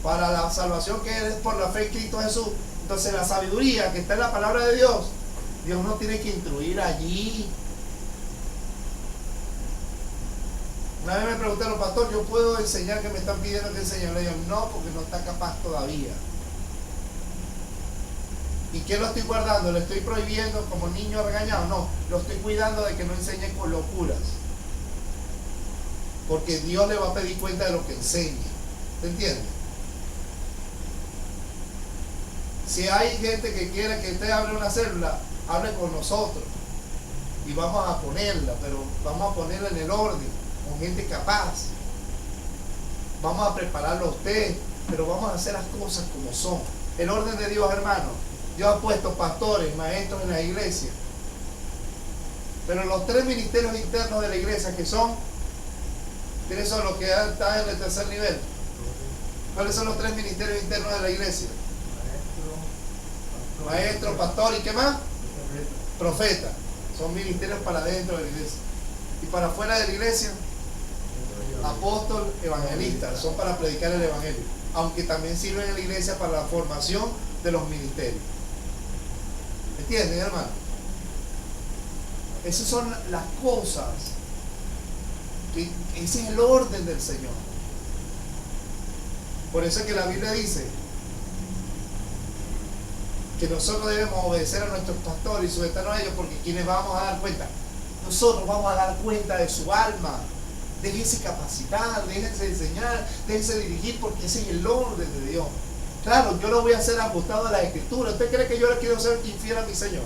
para la salvación que es por la fe en Cristo Jesús. Entonces la sabiduría que está en la palabra de Dios, Dios no tiene que instruir allí. Una vez me preguntaron, pastor, ¿yo puedo enseñar que me están pidiendo que enseñe? Le digo, no, porque no está capaz todavía. ¿Y qué lo estoy guardando? ¿Lo estoy prohibiendo como niño regañado? No, lo estoy cuidando de que no enseñe con locuras. Porque Dios le va a pedir cuenta de lo que enseñe. ¿Te entiendes? Si hay gente que quiere que usted hable una célula, hable con nosotros. Y vamos a ponerla, pero vamos a ponerla en el orden, con gente capaz. Vamos a prepararlo a usted, pero vamos a hacer las cosas como son. El orden de Dios, hermano. Dios ha puesto pastores, maestros en la iglesia. Pero los tres ministerios internos de la iglesia que son, ¿quiénes son los que están en el tercer nivel? ¿Cuáles son los tres ministerios internos de la iglesia? Maestro, pastor y ¿qué más? Profeta. Son ministerios para dentro de la iglesia. Y para afuera de la iglesia, apóstol, evangelista. Son para predicar el evangelio. Aunque también sirven en la iglesia para la formación de los ministerios. ¿Entienden, hermano? Esas son las cosas. Ese es el orden del Señor. Por eso es que la Biblia dice que nosotros debemos obedecer a nuestros pastores y sujetarnos a ellos, porque quienes vamos a dar cuenta. nosotros vamos a dar cuenta de su alma. Déjense capacitar, déjense enseñar, déjense dirigir, porque ese es el orden de Dios. Claro, yo lo voy a hacer ajustado a la Escritura. ¿Usted cree que yo le quiero ser infiel a mi Señor?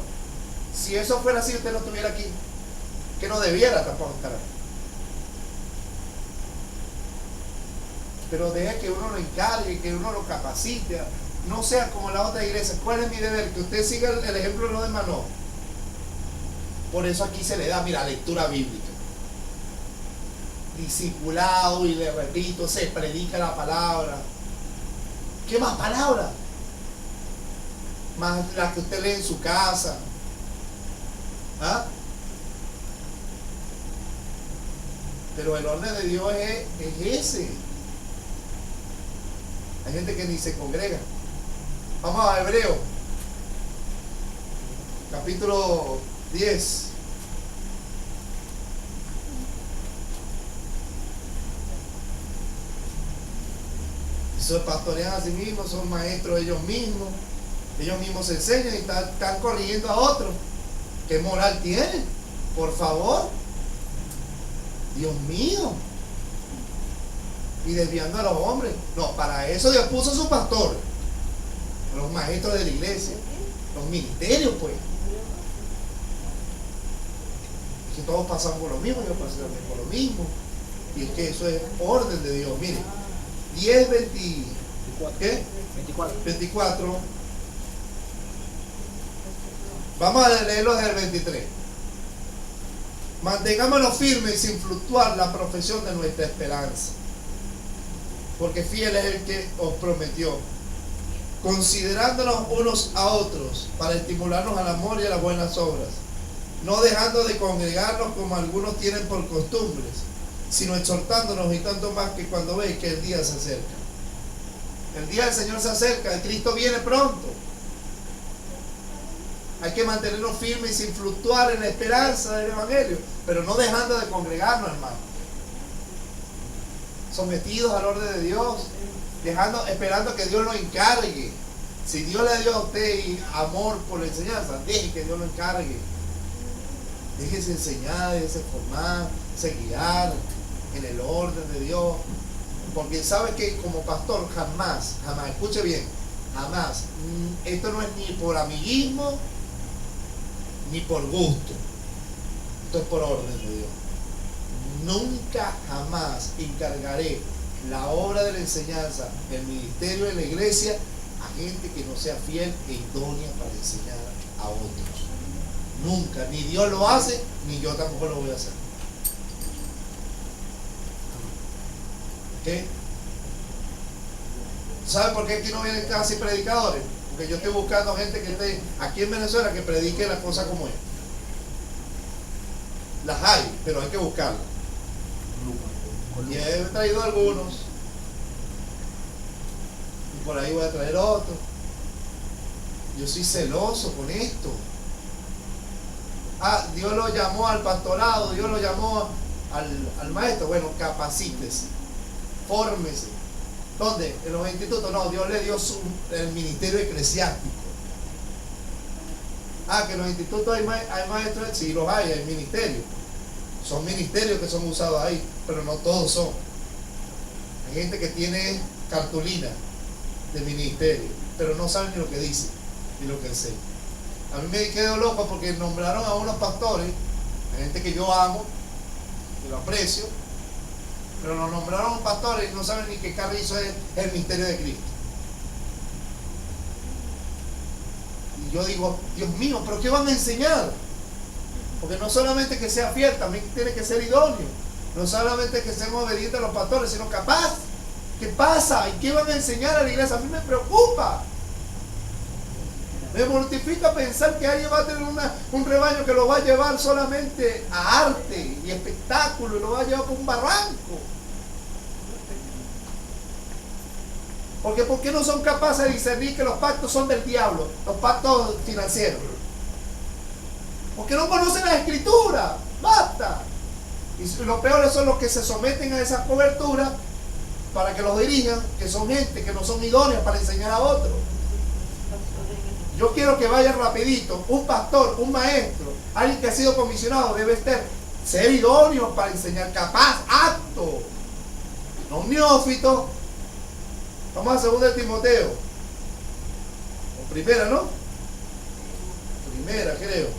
Si eso fuera así, usted no estuviera aquí. Que no debiera tampoco estar aquí. Pero deje que uno lo encargue, que uno lo capacite. No sea como la otra iglesia. ¿Cuál es mi deber? Que usted siga el ejemplo de los demás. No. Por eso aquí se le da, mira, lectura bíblica. Discipulado, y le repito, se predica la palabra. ¿Qué más palabra? Más la que usted lee en su casa. ¿Ah? Pero el orden de Dios es ese. Hay gente que ni se congrega. Vamos a Hebreo, capítulo 10. Se pastorean a sí mismos, son maestros ellos mismos se enseñan y están corrigiendo a otros. ¿Qué moral tienen? Por favor. Dios mío. Y desviando a los hombres. No, para eso Dios puso a su pastor, los maestros de la iglesia, los ministerios, pues. Es que todos pasamos por lo mismo, yo pasé también por lo mismo. Y es que eso es orden de Dios. Miren, 10, 20, ¿qué? 24. Vamos a leerlo desde el 23. Mantengámonos firmes y sin fluctuar la profesión de nuestra esperanza, porque fiel es el que os prometió, considerándonos unos a otros para estimularnos al amor y a las buenas obras, no dejando de congregarnos como algunos tienen por costumbres, sino exhortándonos, y tanto más que cuando veis que el día se acerca. El día del Señor se acerca, el Cristo viene pronto. Hay que mantenernos firmes y sin fluctuar en la esperanza del Evangelio, pero no dejando de congregarnos, hermano. Sometidos al orden de Dios, esperando que Dios lo encargue. Si Dios le dio a usted amor por la enseñanza, deje que Dios lo encargue. Déjese enseñar, déjese formar, déjese guiar en el orden de Dios. Porque sabe que como pastor jamás, escuche bien, jamás, esto no es ni por amiguismo ni por gusto, esto es por orden de Dios. Nunca jamás encargaré la obra de la enseñanza, el ministerio de la iglesia, a gente que no sea fiel e idónea para enseñar a otros. Nunca, ni Dios lo hace, ni yo tampoco lo voy a hacer. ¿Ok? ¿Sabe por qué aquí no vienen casi predicadores? Porque yo estoy buscando gente que esté aquí en Venezuela que predique las cosas como es. Las hay, pero hay que buscarlas. Y he traído algunos. Y por ahí voy a traer otros. Yo soy celoso con esto. Dios lo llamó al pastorado, Dios lo llamó al maestro. Bueno, capacítese, fórmese. ¿Dónde? En los institutos. No, Dios le dio el ministerio eclesiástico. Que en los institutos hay maestros. Sí, los hay ministerios. Son ministerios que son usados ahí, pero no todos son. Hay gente que tiene cartulina de ministerio, pero no saben ni lo que dice, ni lo que enseña. A mí me quedó loco porque nombraron a unos pastores, a gente que yo amo, que lo aprecio, pero nos nombraron pastores y no saben ni qué carrizo es el misterio de Cristo. Y yo digo, Dios mío, ¿pero qué van a enseñar? Porque no solamente que sea fiel, también tiene que ser idóneo. No solamente que seamos obedientes a los pastores, sino capaz. ¿Qué pasa? ¿Y qué van a enseñar a la iglesia? A mí me preocupa. Me mortifica pensar que alguien va a tener un rebaño que lo va a llevar solamente a arte y espectáculo y lo va a llevar por un barranco. Porque ¿por qué no son capaces de discernir que los pactos son del diablo, los pactos financieros? Porque no conocen la escritura. Basta. Y lo peor son los que se someten a esa cobertura para que los dirijan, que son gente que no son idóneas para enseñar a otros. Yo quiero que vaya rapidito un pastor, un maestro, Alguien que ha sido comisionado debe ser idóneo para enseñar, capaz, apto. No un neófito. Vamos a 2 Timoteo. O primera, ¿no? Primera, creo.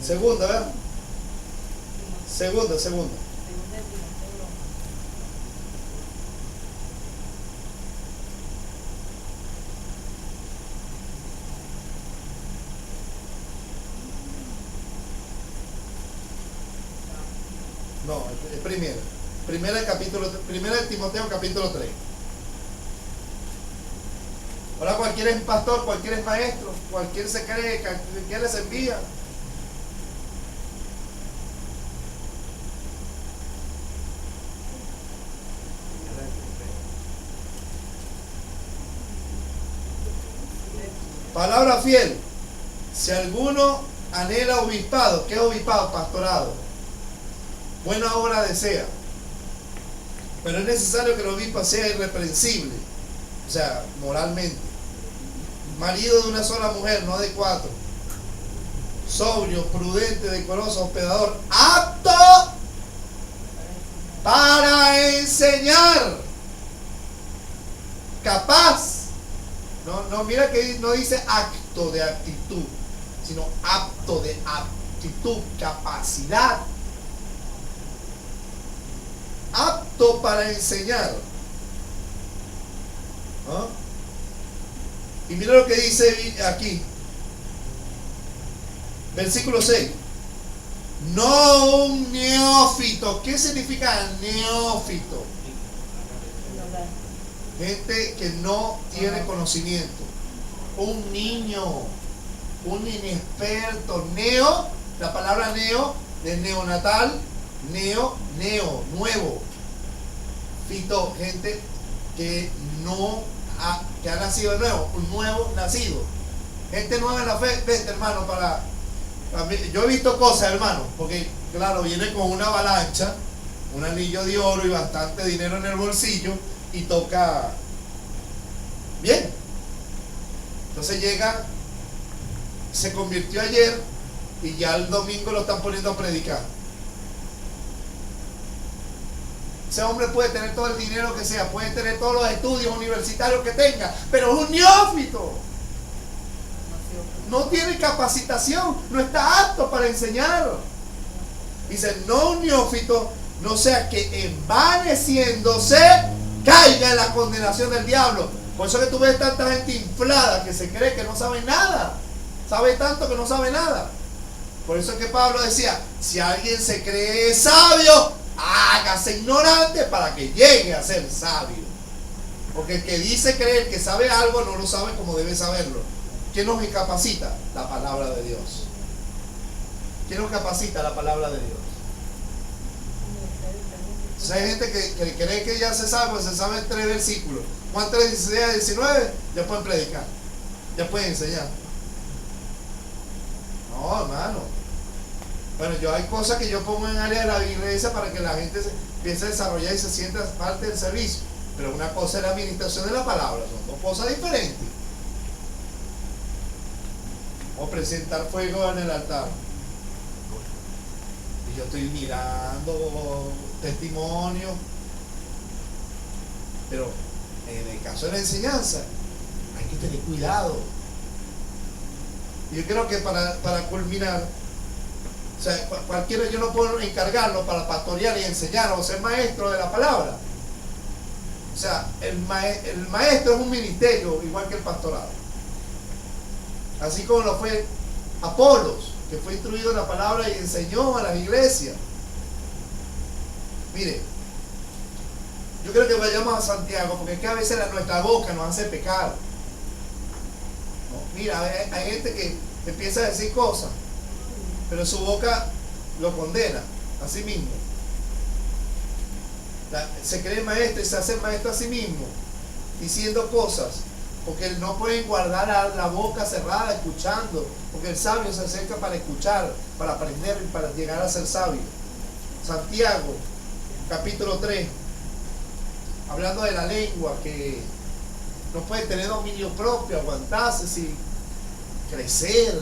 Segunda, ¿verdad? Segunda. No, es primera. Primera de Timoteo, capítulo 3. Ahora cualquiera es pastor, cualquiera es maestro, cualquiera se cree, cualquiera les envía. Palabra fiel. Si alguno anhela obispado, ¿qué es obispado? Pastorado. Buena obra desea. Pero es necesario que el obispo sea irreprensible, o sea, moralmente. Marido de una sola mujer, no de 4. Sobrio, prudente, decoroso, hospedador, apto para enseñar. Capaz. No, mira que no dice acto de actitud, sino apto de aptitud, capacidad. Apto para enseñar. ¿Ah? Y mira lo que dice aquí. Versículo 6. No un neófito. ¿Qué significa neófito? Gente que no tiene conocimiento. Un niño. Un inexperto. Neo. La palabra neo de neonatal. Neo, nuevo. Fito, gente que que ha nacido de nuevo, un nuevo nacido. Gente nueva en la fe. Vete, hermano, para mí, yo he visto cosas, hermano, porque claro, viene con una avalancha, un anillo de oro y bastante dinero en el bolsillo y toca bien. Entonces llega, se convirtió ayer y ya el domingo lo están poniendo a predicar. Ese hombre puede tener todo el dinero que sea, puede tener todos los estudios universitarios que tenga, pero es un neófito. No tiene capacitación, no está apto para enseñar. Dice, no un neófito, no sea que envaneciéndose caiga en la condenación del diablo. Por eso que tú ves tanta gente inflada que se cree que no sabe nada. Sabe tanto que no sabe nada. Por eso es que Pablo decía, si alguien se cree sabio, hágase ignorante para que llegue a ser sabio. Porque el que dice creer que sabe algo no lo sabe como debe saberlo. ¿Quién nos capacita? La palabra de Dios. ¿Quién nos capacita? La palabra de Dios. O sea, hay gente que cree que ya se sabe, pues se sabe 3 versículos. Juan 3, 16 a 19, ya pueden predicar, ya pueden enseñar. No, hermano. Bueno, yo hay cosas que yo pongo en área de la iglesia para que la gente se empiece a desarrollar y se sienta parte del servicio. Pero una cosa es la administración de la palabra, son 2 cosas diferentes. O presentar fuego en el altar. Y yo estoy mirando testimonio. Pero en el caso de la enseñanza, hay que tener cuidado. Y yo creo que para culminar, o sea, cualquiera, yo no puedo encargarlo para pastorear y enseñar o ser maestro de la palabra. O sea, el maestro es un ministerio igual que el pastorado. Así como lo fue Apolos, que fue instruido en la palabra y enseñó a las iglesias. Mire, yo creo que vayamos a Santiago, porque es que a veces nuestra boca nos hace pecar. ¿No? Mira, hay gente que empieza a decir cosas, pero su boca lo condena a sí mismo. Se cree maestro y se hace maestro a sí mismo, diciendo cosas, porque no pueden guardar la boca cerrada escuchando, porque el sabio se acerca para escuchar, para aprender y para llegar a ser sabio. Santiago, capítulo 3, hablando de la lengua, que no puede tener dominio propio, aguantarse, sin crecer,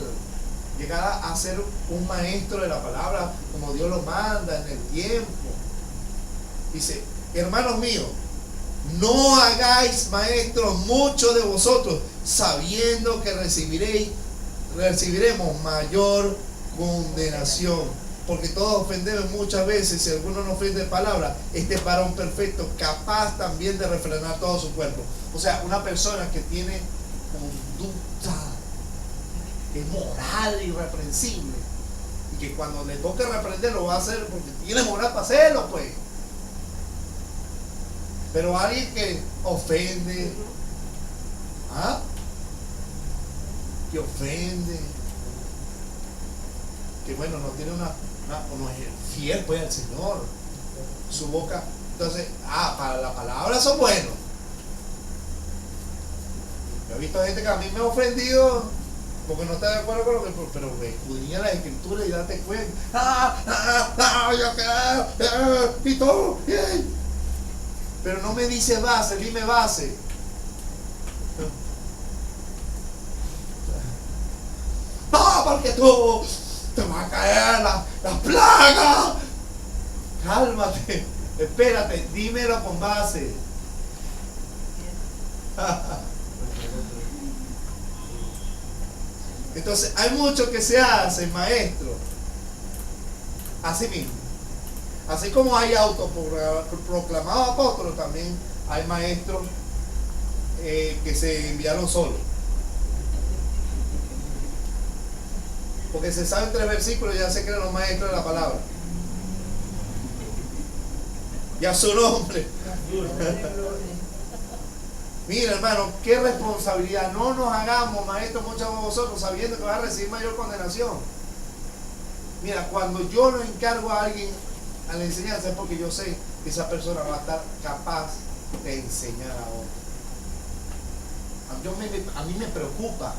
llegar a ser un maestro de la palabra como Dios lo manda en el tiempo. Dice, hermanos míos, no hagáis maestros muchos de vosotros, sabiendo que recibiremos mayor condenación. Porque todos ofendemos muchas veces. Si alguno no ofende palabra, este es varón perfecto, capaz también de refrenar todo su cuerpo. O sea, una persona que tiene conducta, es moral irreprensible, y que cuando le toque reprender lo va a hacer porque tiene moral para hacerlo, pues. Pero alguien que ofende, que ofende, que bueno, no tiene no es fiel pues al Señor, su boca, entonces, para la palabra son buenos. Yo he visto gente que a mí me ha ofendido porque no está de acuerdo con lo que, pero escudriña la escritura y date cuenta, y todo, pero no me dice base, dime base. Porque tú te va a caer la plaga. Cálmate, espérate, dímelo con base. Entonces hay mucho que se hace, maestro, así mismo. Así como hay autoproclamados apóstoles, también hay maestros que se enviaron solos. Porque se saben 3 versículos, ya se creen los maestros de la palabra. Ya su nombre. Mira, hermano, qué responsabilidad. No nos hagamos maestros muchos de vosotros sabiendo que va a recibir mayor condenación. Mira, cuando yo lo encargo a alguien a la enseñanza es porque yo sé que esa persona va a estar capaz de enseñar a otros. A mí me preocupa.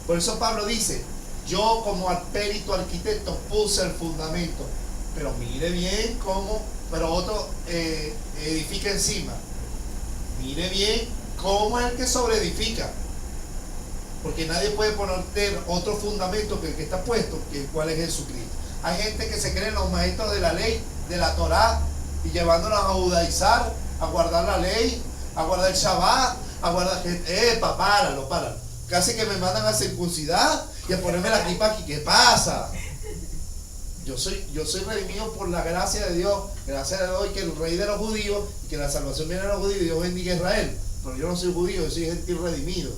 Por eso Pablo dice, yo como perito arquitecto puse el fundamento, pero mire bien cómo, pero otro edifica encima. Mire bien cómo es el que sobreedifica, porque nadie puede poner otro fundamento que el que está puesto, que el cual es Jesucristo. Hay gente que se creen los maestros de la ley, de la Torá, y llevándonos a judaizar, a guardar la ley, a guardar el Shabbat, a guardar, páralo. Casi que me mandan a circuncidar y a ponerme la clipa aquí. ¿Qué pasa? Yo soy redimido por la gracia de Dios. Gracias a Dios que el rey de los judíos, y que la salvación viene de los judíos, y Dios bendiga a Israel. Pero yo no soy judío, yo soy gentil redimido.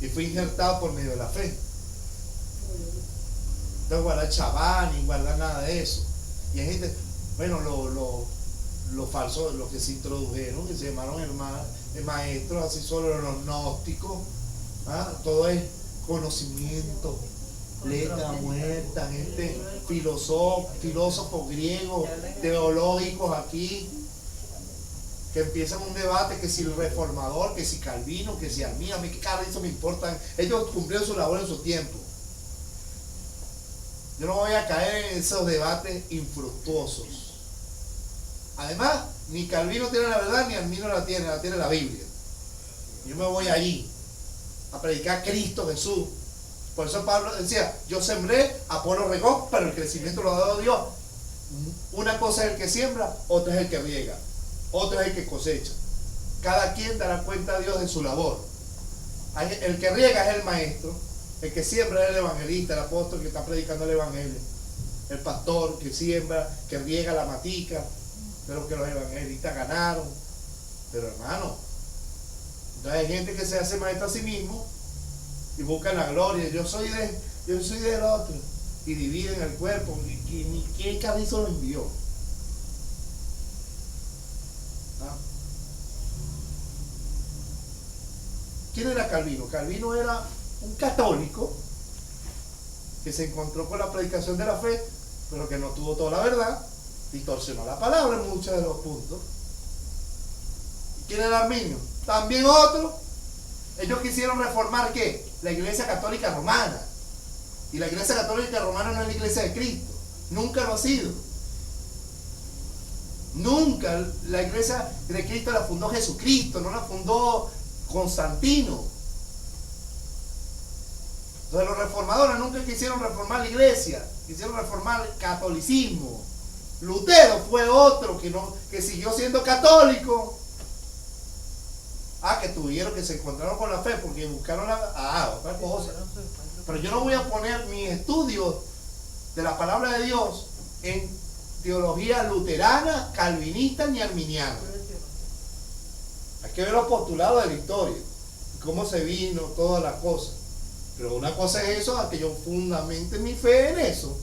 Y fui injertado por medio de la fe. No guardar Shabbat ni guardar nada de eso. Y hay gente, bueno, los falsos, los que se introdujeron, que se llamaron maestros, así solo los gnósticos, todo es conocimiento, letra muerta, gente filósofos griegos, teológicos aquí, que empiezan un debate que si el reformador, que si Calvino, que si Armínio, a mí qué carajo me importan. Ellos cumplieron su labor en su tiempo. Yo no voy a caer en esos debates infructuosos. Además, ni Calvino tiene la verdad, ni Armínio la tiene la Biblia. Yo me voy allí a predicar a Cristo Jesús. Por eso Pablo decía, yo sembré, Apolo regó, pero el crecimiento lo ha dado Dios. Una cosa es el que siembra, otra es el que riega, otro es el que cosecha. Cada quien dará cuenta a Dios de su labor. El que riega es el maestro, el que siembra es el evangelista, el apóstol que está predicando el evangelio, el pastor que siembra, que riega la matica, de lo que los evangelistas ganaron. Pero hermano, entonces hay gente que se hace maestro a sí mismo y busca la gloria. Yo soy del otro, y dividen el cuerpo. Ni qué carrizo lo envió. ¿Quién era Calvino? Calvino era un católico que se encontró con la predicación de la fe, pero que no tuvo toda la verdad, distorsionó la palabra en muchos de los puntos. ¿Quién era Arminio? También otro. Ellos quisieron reformar ¿qué? La Iglesia Católica Romana. Y la Iglesia Católica Romana no es la Iglesia de Cristo. Nunca lo ha sido. Nunca. La iglesia de Cristo la fundó Jesucristo, no la fundó Constantino. Entonces los reformadores nunca quisieron reformar la iglesia, quisieron reformar el catolicismo. Lutero fue otro que siguió siendo católico. Que tuvieron, que se encontraron con la fe porque buscaron otra cosa. Pero yo no voy a poner mis estudios de la palabra de Dios en teología luterana, calvinista ni arminiana. Hay que ver los postulados de la historia, cómo se vino, todas las cosas. Pero una cosa es eso, a que yo fundamente mi fe en eso.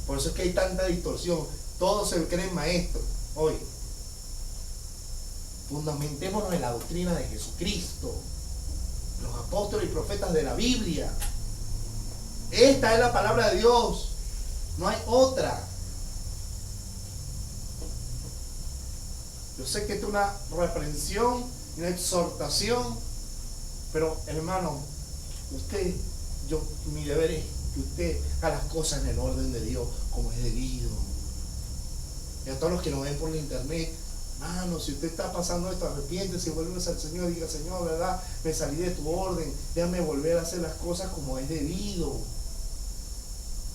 Por eso es que hay tanta distorsión. Todos se creen maestros hoy. Fundamentémonos en la doctrina de Jesucristo, los apóstoles y profetas de la Biblia. Esta es la palabra de Dios, no hay otra. Yo sé que esto es una reprensión, una exhortación, pero hermano, mi deber es que usted haga las cosas en el orden de Dios, como es debido. Y a todos los que nos ven por la internet, hermano, si usted está pasando esto, arrepiéntese y vuélvese al Señor, diga: Señor, ¿verdad? Me salí de tu orden, déjame volver a hacer las cosas como es debido.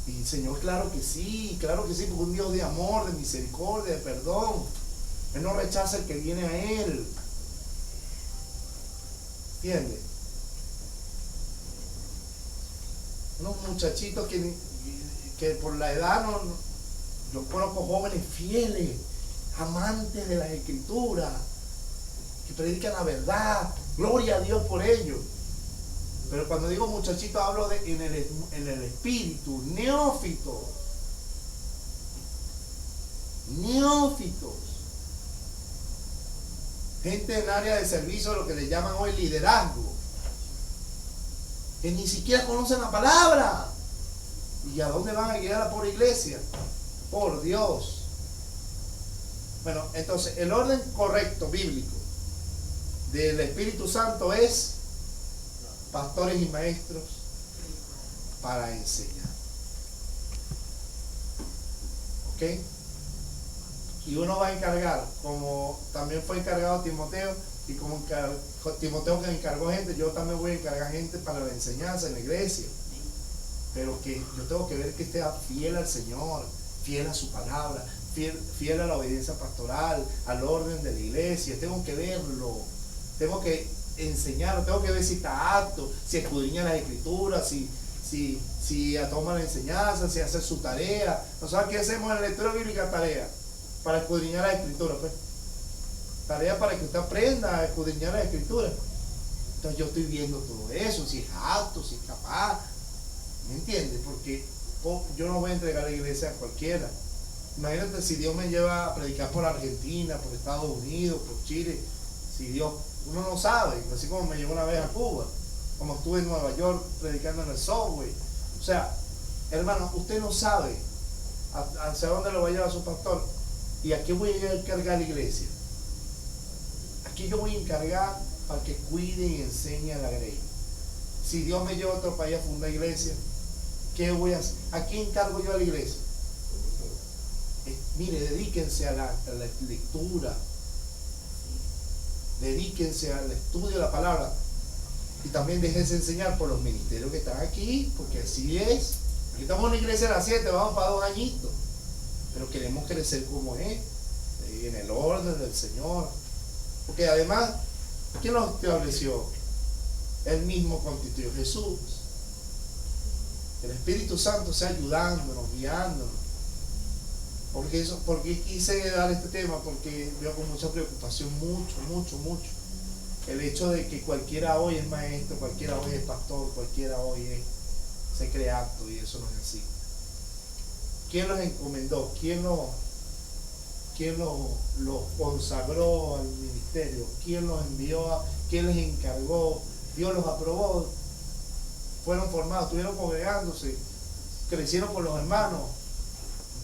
Y Señor, claro que sí, porque un Dios de amor, de misericordia, de perdón. Él no rechaza el que viene a Él. ¿Entiende? Unos muchachitos que por la edad yo conozco jóvenes fieles, amantes de las Escrituras, que predican la verdad, gloria a Dios por ello. Pero cuando digo muchachito hablo en el espíritu, neófitos. Gente en área de servicio, lo que le llaman hoy liderazgo, que ni siquiera conocen la palabra. ¿Y a dónde van a guiar a la pobre iglesia? Por Dios. Bueno, entonces el orden correcto bíblico del Espíritu Santo es pastores y maestros para enseñar. ¿Ok? Y uno va a encargar, como también fue encargado Timoteo, y como Timoteo que encargó gente, yo también voy a encargar gente para la enseñanza en la iglesia. Pero que yo tengo que ver que esté fiel al Señor, fiel a su palabra, fiel a la obediencia pastoral, al orden de la iglesia. Tengo que verlo, tengo que enseñarlo, tengo que ver si está apto, si escudriña las escrituras, si toma la enseñanza, si hace su tarea. Nosotros aquí hacemos en la lectura bíblica tarea para escudriñar las escrituras, pues. Tarea para que usted aprenda a escudriñar las escrituras. Entonces yo estoy viendo todo eso, si es apto, si es capaz. ¿Me entiendes? Porque yo no voy a entregar la iglesia a cualquiera. Imagínate si Dios me lleva a predicar por Argentina, por Estados Unidos, por Chile. Si Dios, uno no sabe, así como me llevó una vez a Cuba, como estuve en Nueva York predicando en el Subway. O sea, hermano, usted no sabe hacia dónde lo va a llevar su pastor. ¿Y a qué voy a encargar la iglesia? Aquí yo voy a encargar para que cuide y enseñe a la grey. Si Dios me lleva a otro país a fundar iglesia, ¿qué voy a hacer? ¿A quién encargo yo a la iglesia? Mire, dedíquense a la lectura, dedíquense al estudio de la palabra, y también déjense enseñar por los ministerios que están aquí, porque así es. Aquí estamos en una iglesia a las 7, vamos para 2 añitos, pero queremos crecer como es, en el orden del Señor. Porque además, ¿quién los estableció? Él mismo constituyó, Jesús. El Espíritu Santo está ayudándonos, guiándonos. Porque quise dar este tema, porque veo con mucha preocupación, mucho el hecho de que cualquiera hoy es maestro, cualquiera hoy es pastor, cualquiera hoy se cree apto, y eso no es así. ¿Quién los encomendó? ¿Quién los consagró al ministerio? ¿Quién los envió? ¿Quién les encargó? Dios los aprobó. Fueron formados, estuvieron congregándose, crecieron con los hermanos,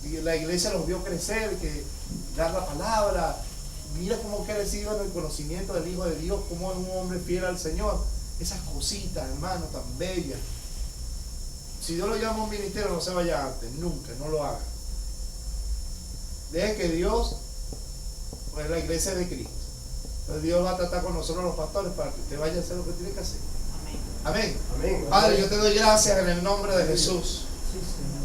y la iglesia los vio crecer, que dar la palabra. Mira cómo crecido en el conocimiento del Hijo de Dios, cómo es un hombre fiel al Señor. Esas cositas, hermano, tan bellas. Si Dios lo llama a un ministerio, no se vaya antes, nunca, no lo haga. Deje que Dios pues la iglesia de Cristo. Entonces Dios va a tratar con nosotros los pastores para que usted vaya a hacer lo que tiene que hacer. Amén. Amén. Padre, yo te doy gracias en el nombre de Jesús. Sí, Señor.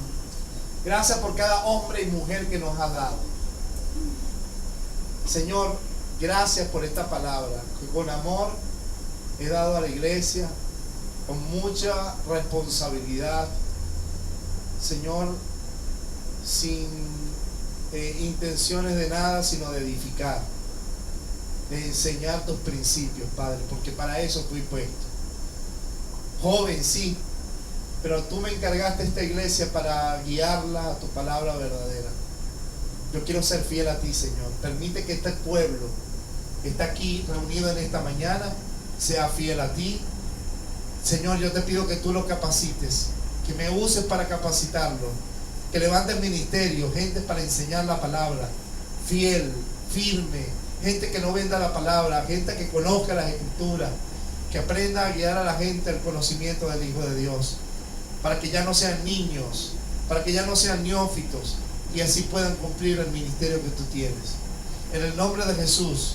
Gracias por cada hombre y mujer que nos has dado. Señor, gracias por esta palabra que con amor he dado a la iglesia, con mucha responsabilidad. Señor, sin intenciones de nada, sino de edificar, de enseñar tus principios, Padre, porque para eso fui puesto. Joven, sí, pero tú me encargaste esta iglesia para guiarla a tu palabra verdadera. Yo quiero ser fiel a ti, Señor. Permite que este pueblo que está aquí reunido en esta mañana sea fiel a ti. Señor, yo te pido que tú lo capacites, que me uses para capacitarlo, que levantes ministerio, gente para enseñar la palabra, fiel, firme, gente que no venda la palabra, gente que conozca las escrituras, que aprenda a guiar a la gente al conocimiento del Hijo de Dios, para que ya no sean niños, para que ya no sean neófitos, y así puedan cumplir el ministerio que tú tienes. En el nombre de Jesús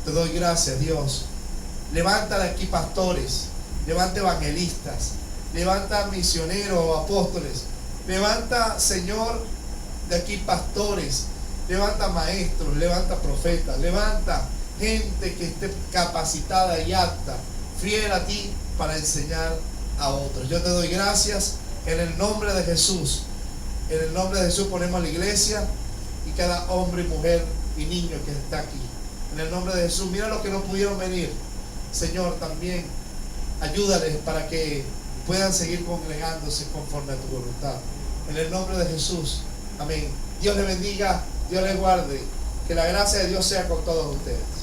te doy gracias, Dios. Levanta de aquí pastores, levanta evangelistas, levanta misioneros o apóstoles, levanta, Señor, de aquí pastores, levanta maestros, levanta profetas, levanta gente que esté capacitada y apta, fiel a ti para enseñar a otros. Yo te doy gracias en el nombre de Jesús. En el nombre de Jesús ponemos a la iglesia y cada hombre y mujer y niño que está aquí. En el nombre de Jesús, mira los que no pudieron venir. Señor, también ayúdales para que puedan seguir congregándose conforme a tu voluntad. En el nombre de Jesús. Amén. Dios les bendiga, Dios les guarde. Que la gracia de Dios sea con todos ustedes.